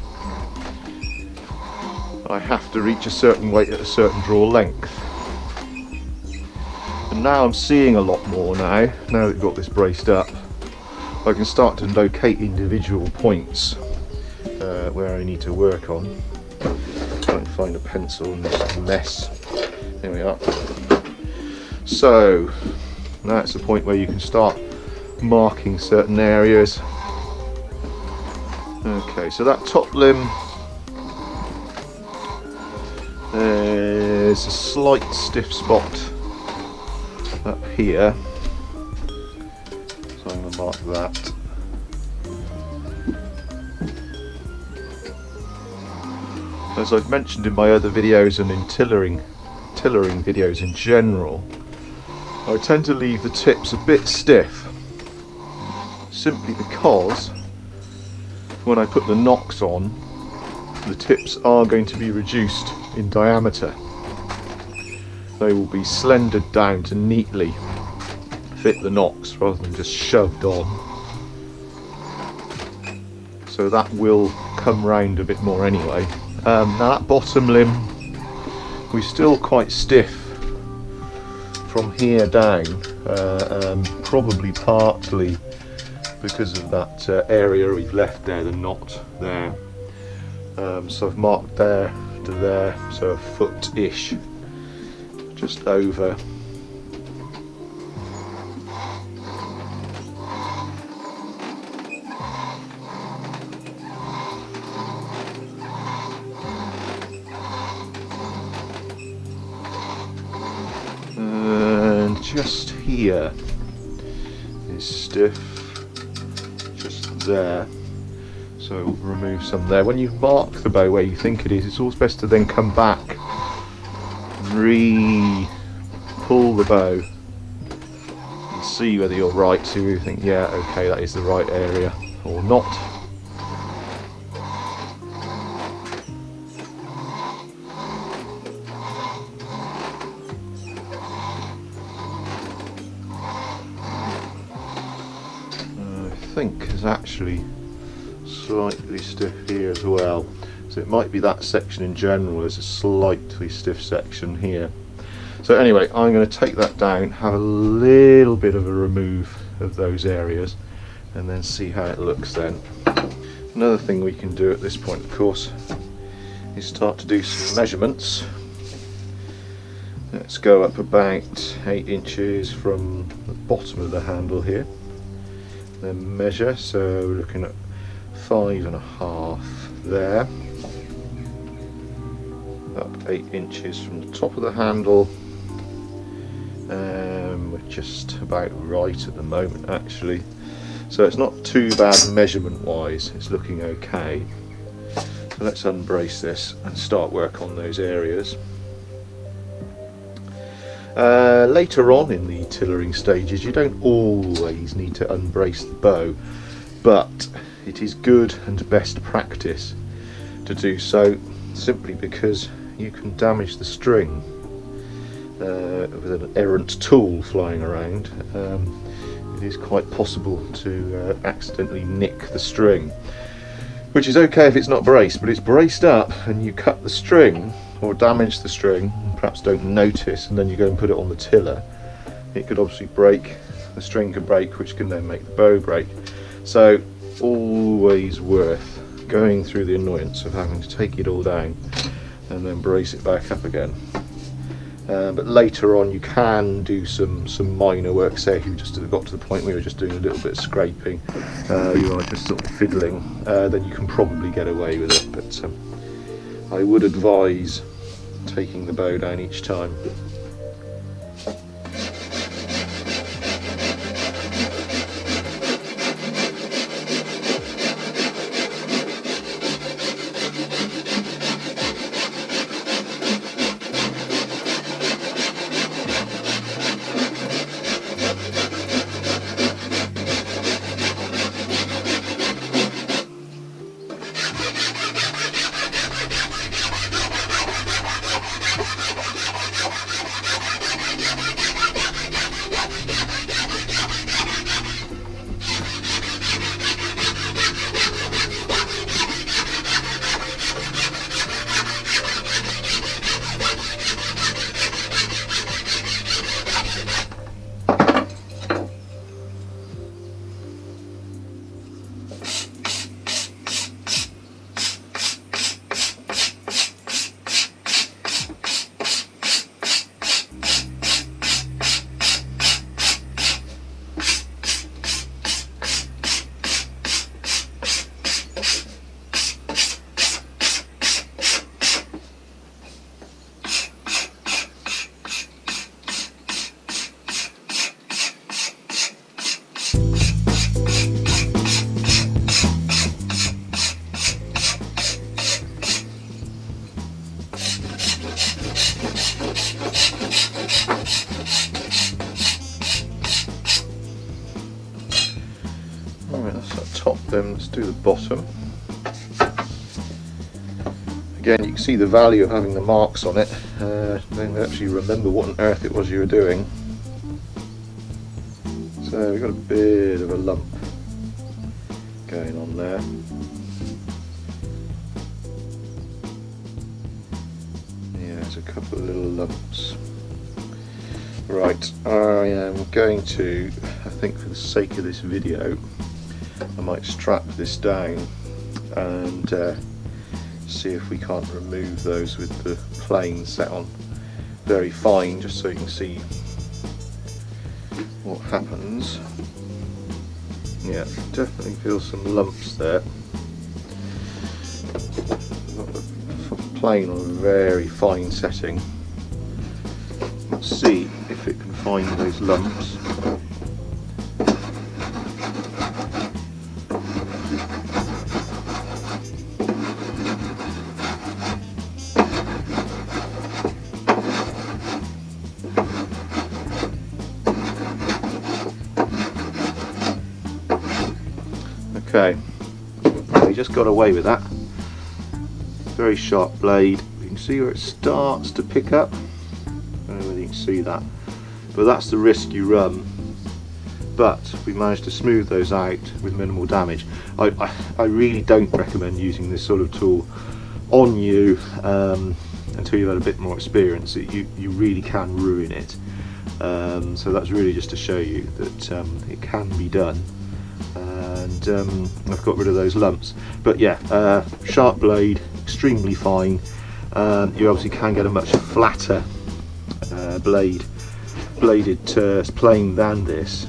I have to reach a certain weight at a certain draw length. And now I'm seeing a lot more now that we've got this braced up. I can start to locate individual points where I need to work on. Try and find a pencil in this mess. Here we are. So that's the point where you can start marking certain areas. Okay, so that top limb, there's a slight stiff spot up here, so I'm going to mark that. As I've mentioned in my other videos and in tillering videos in general, I tend to leave the tips a bit stiff, simply because when I put the nocks on, the tips are going to be reduced in diameter. They will be slendered down to neatly fit the nocks rather than just shoved on. So that will come round a bit more anyway. Now that bottom limb, we're still quite stiff from here down, probably partly because of that area we've left there, the knot there. So I've marked there to there, so a foot-ish, just over. And just here is stiff. There, so remove some there. When you mark the bow where you think it is, it's always best to then come back and re-pull the bow and see whether you're right, so you think, yeah, okay, that is the right area, or not. I think is actually slightly stiff here as well, so it might be that section in general is a slightly stiff section here. So anyway, I'm going to take that down, have a little bit of a remove of those areas, and then see how it looks then. Another thing we can do at this point, of course, is start to do some measurements. Let's go up about 8 inches from the bottom of the handle here, then measure. So we're looking at 5.5 there, up 8 inches from the top of the handle. We're just about right at the moment actually, so it's not too bad measurement wise, it's looking okay. So let's unbrace this and start work on those areas. Later on in the tillering stages you don't always need to unbrace the bow, but it is good and best practice to do so, simply because you can damage the string with an errant tool flying around. It is quite possible to accidentally nick the string, which is okay if it's not braced, but it's braced up and you cut the string or damage the string, perhaps don't notice, and then you go and put it on the tiller, it could obviously break, the string could break, which can then make the bow break. So always worth going through the annoyance of having to take it all down and then brace it back up again. But later on you can do some minor work. Say if you just got to the point where you're just doing a little bit of scraping, you are just sort of fiddling, then you can probably get away with it, but I would advise taking the bow down each time. Alright, that's the top then, let's do the bottom. Again, you can see the value of having the marks on it, then actually remember what on earth it was you were doing. So we've got a bit of a lump going on there. Yeah, there's a couple of little lumps. Right, I am going to, I think for the sake of this video, I might strap this down and see if we can't remove those with the plane set on very fine, just so you can see what happens. Yeah, definitely feel some lumps there. Got the plane on a very fine setting. Let's see if it can find those lumps. Okay, we just got away with that. Very sharp blade. You can see where it starts to pick up. I don't know whether you can see that, but that's the risk you run. But we managed to smooth those out with minimal damage. I really don't recommend using this sort of tool on you until you've had a bit more experience. You really can ruin it. So that's really just to show you that it can be done. and I've got rid of those lumps. But yeah, sharp blade, extremely fine. You obviously can get a much flatter bladed plane than this,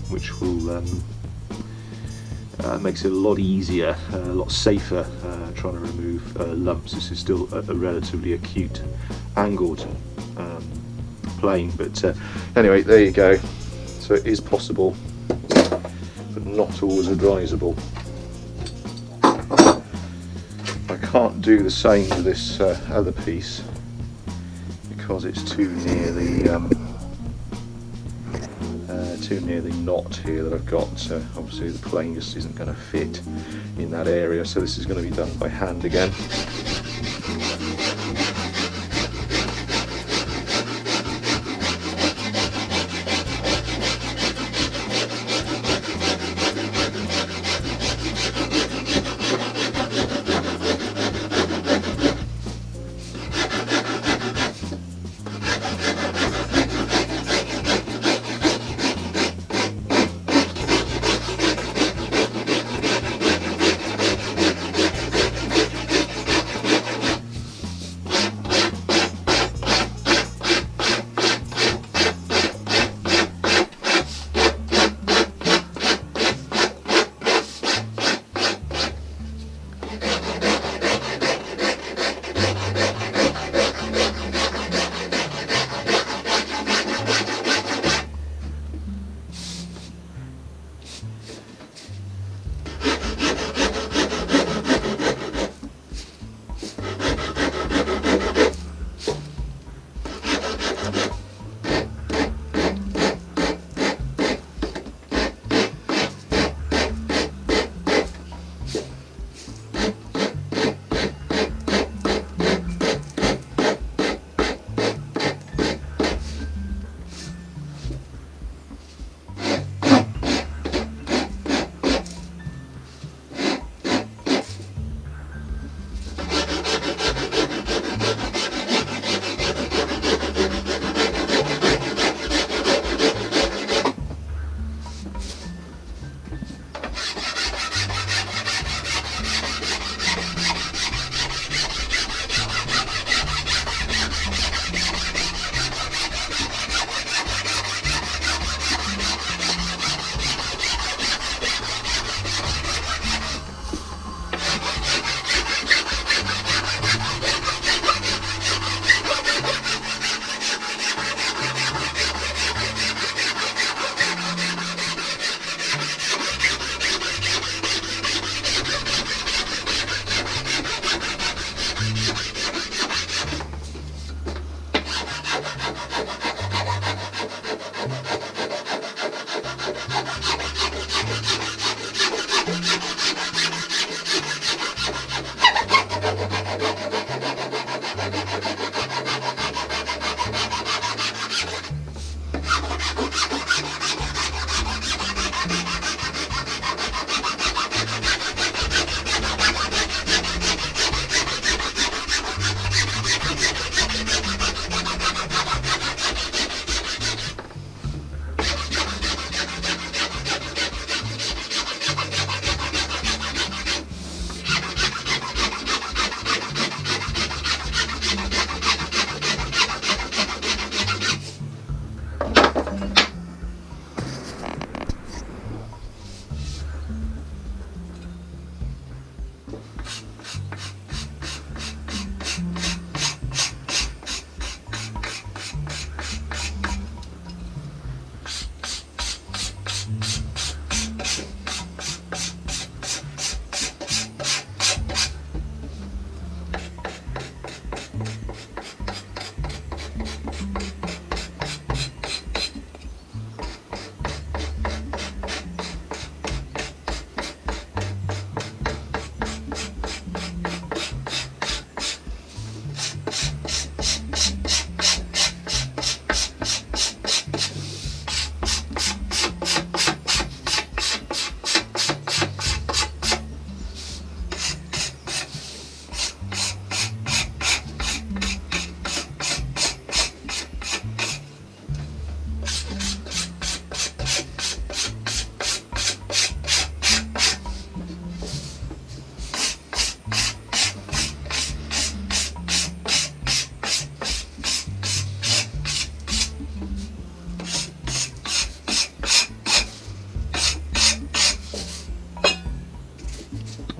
which will makes it a lot easier, a lot safer trying to remove lumps. This is still a relatively acute angled plane, but anyway, there you go. So it is possible, but not always advisable. I can't do the same with this other piece because it's too near the knot here that I've got. So obviously the plane just isn't going to fit in that area, so this is going to be done by hand again.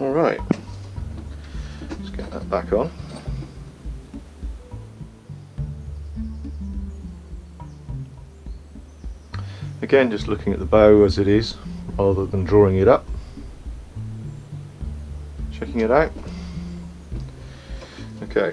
Alright, let's get that back on. Again, just looking at the bow as it is, rather than drawing it up. Checking it out. Okay.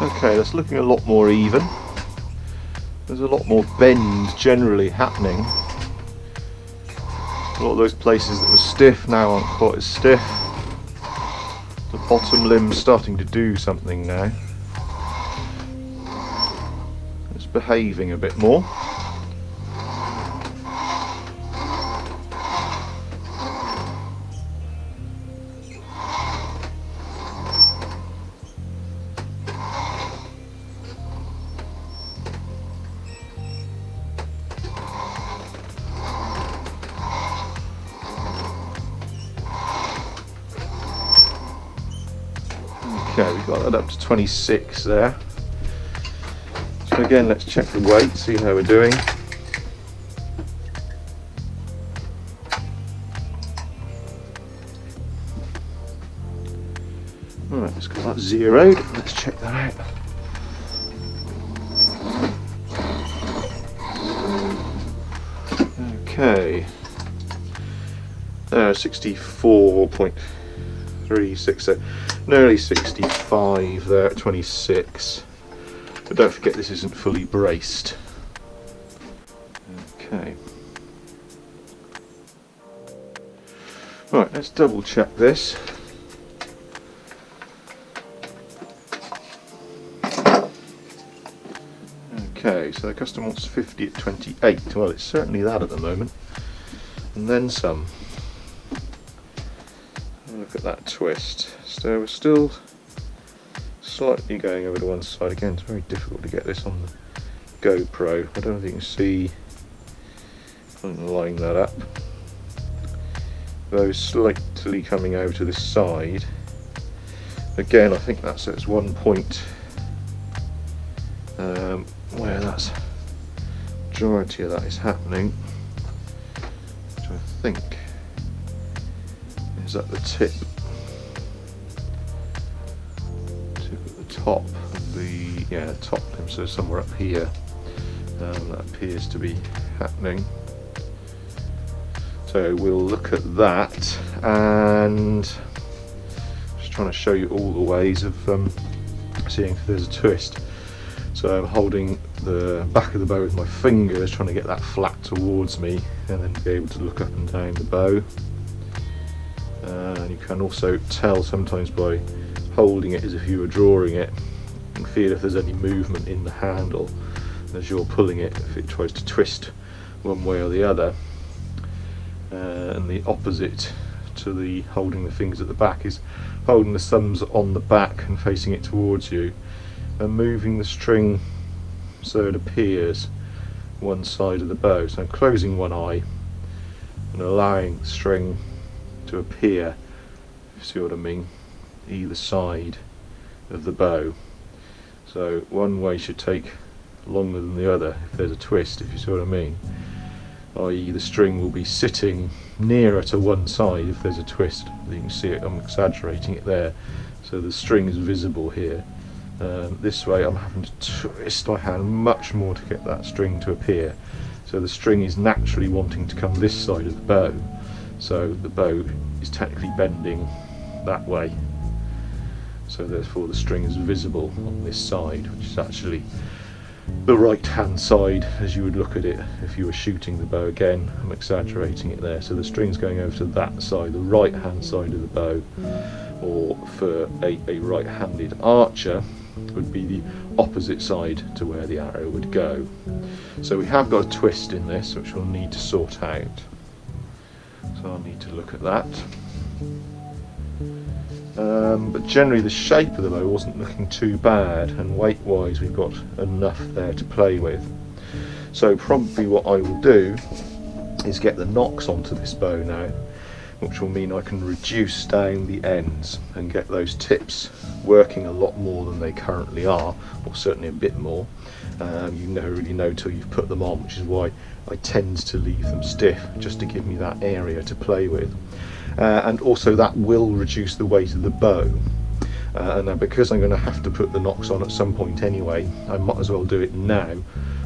Okay, that's looking a lot more even. There's a lot more bend generally happening. A lot of those places that were stiff now aren't quite as stiff. The bottom limb's starting to do something now. It's behaving a bit more. Okay, we've got that up to 26 there. So again, let's check the weight, see how we're doing. Alright, let's get that zeroed. Let's check that out. Okay. 64.36, so nearly 65 there at 26. But don't forget this isn't fully braced. Okay. Right, let's double check this. Okay, so the customer wants 50 at 28. Well, it's certainly that at the moment. And then some. Look at that twist. So we're still slightly going over to one side. Again, it's very difficult to get this on the GoPro. I don't know if you can see. I'm line that up. Though slightly coming over to this side. Again, I think that's at one point where that's majority of that is happening, which I think is at the tip at the top of the top limb, so somewhere up here. That appears to be happening. So we'll look at that, and just trying to show you all the ways of seeing if there's a twist. So I'm holding the back of the bow with my fingers, trying to get that flat towards me, and then be able to look up and down the bow. And you can also tell sometimes by holding it as if you were drawing it, you can feel if there's any movement in the handle as you're pulling it, if it tries to twist one way or the other. And the opposite to the holding the fingers at the back is holding the thumbs on the back and facing it towards you, and moving the string so it appears one side of the bow. So I'm closing one eye and allowing the string to appear, if you see what I mean, either side of the bow. So one way should take longer than the other if there's a twist, if you see what I mean, i.e. the string will be sitting nearer to one side if there's a twist. You can see it, I'm exaggerating it there, so the string is visible here. This way I'm having to twist my hand much more to get that string to appear, so the string is naturally wanting to come this side of the bow, so the bow is technically bending that way, so therefore the string is visible on this side, which is actually the right hand side as you would look at it if you were shooting the bow. Again, I'm exaggerating it there, so the string's going over to that side, the right hand side of the bow, or for a right-handed archer would be the opposite side to where the arrow would go. So we have got a twist in this which we'll need to sort out, so I'll need to look at that. But generally the shape of the bow wasn't looking too bad, and weight wise we've got enough there to play with. So probably what I will do is get the nocks onto this bow now, which will mean I can reduce down the ends and get those tips working a lot more than they currently are, or certainly a bit more. You never really know till you've put them on, which is why I tend to leave them stiff, just to give me that area to play with. And also that will reduce the weight of the bow. And now, because I'm going to have to put the nocks on at some point anyway, I might as well do it now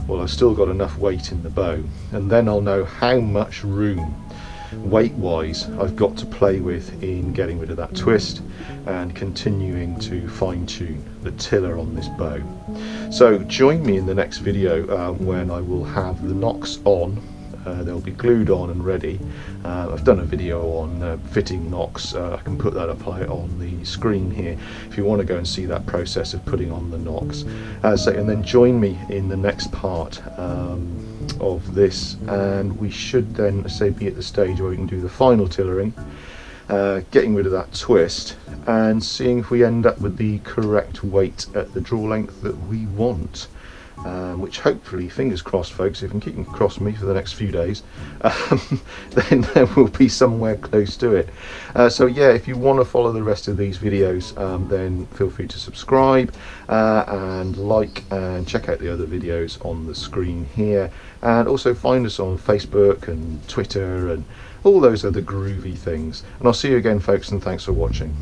while I've still got enough weight in the bow, and then I'll know how much room weight wise I've got to play with in getting rid of that twist and continuing to fine tune the tiller on this bow. So join me in the next video when I will have the nocks on. They'll be glued on and ready. I've done a video on fitting nocks. I can put that up on the screen here if you want to go and see that process of putting on the nocks. And then join me in the next part of this, and we should then be at the stage where we can do the final tillering, getting rid of that twist and seeing if we end up with the correct weight at the draw length that we want. Which hopefully, fingers crossed folks, if you can keep them crossed me for the next few days, then there will be somewhere close to it. So yeah, if you want to follow the rest of these videos, then feel free to subscribe and like, and check out the other videos on the screen here, and also find us on Facebook and Twitter and all those other groovy things. And I'll see you again folks, and thanks for watching.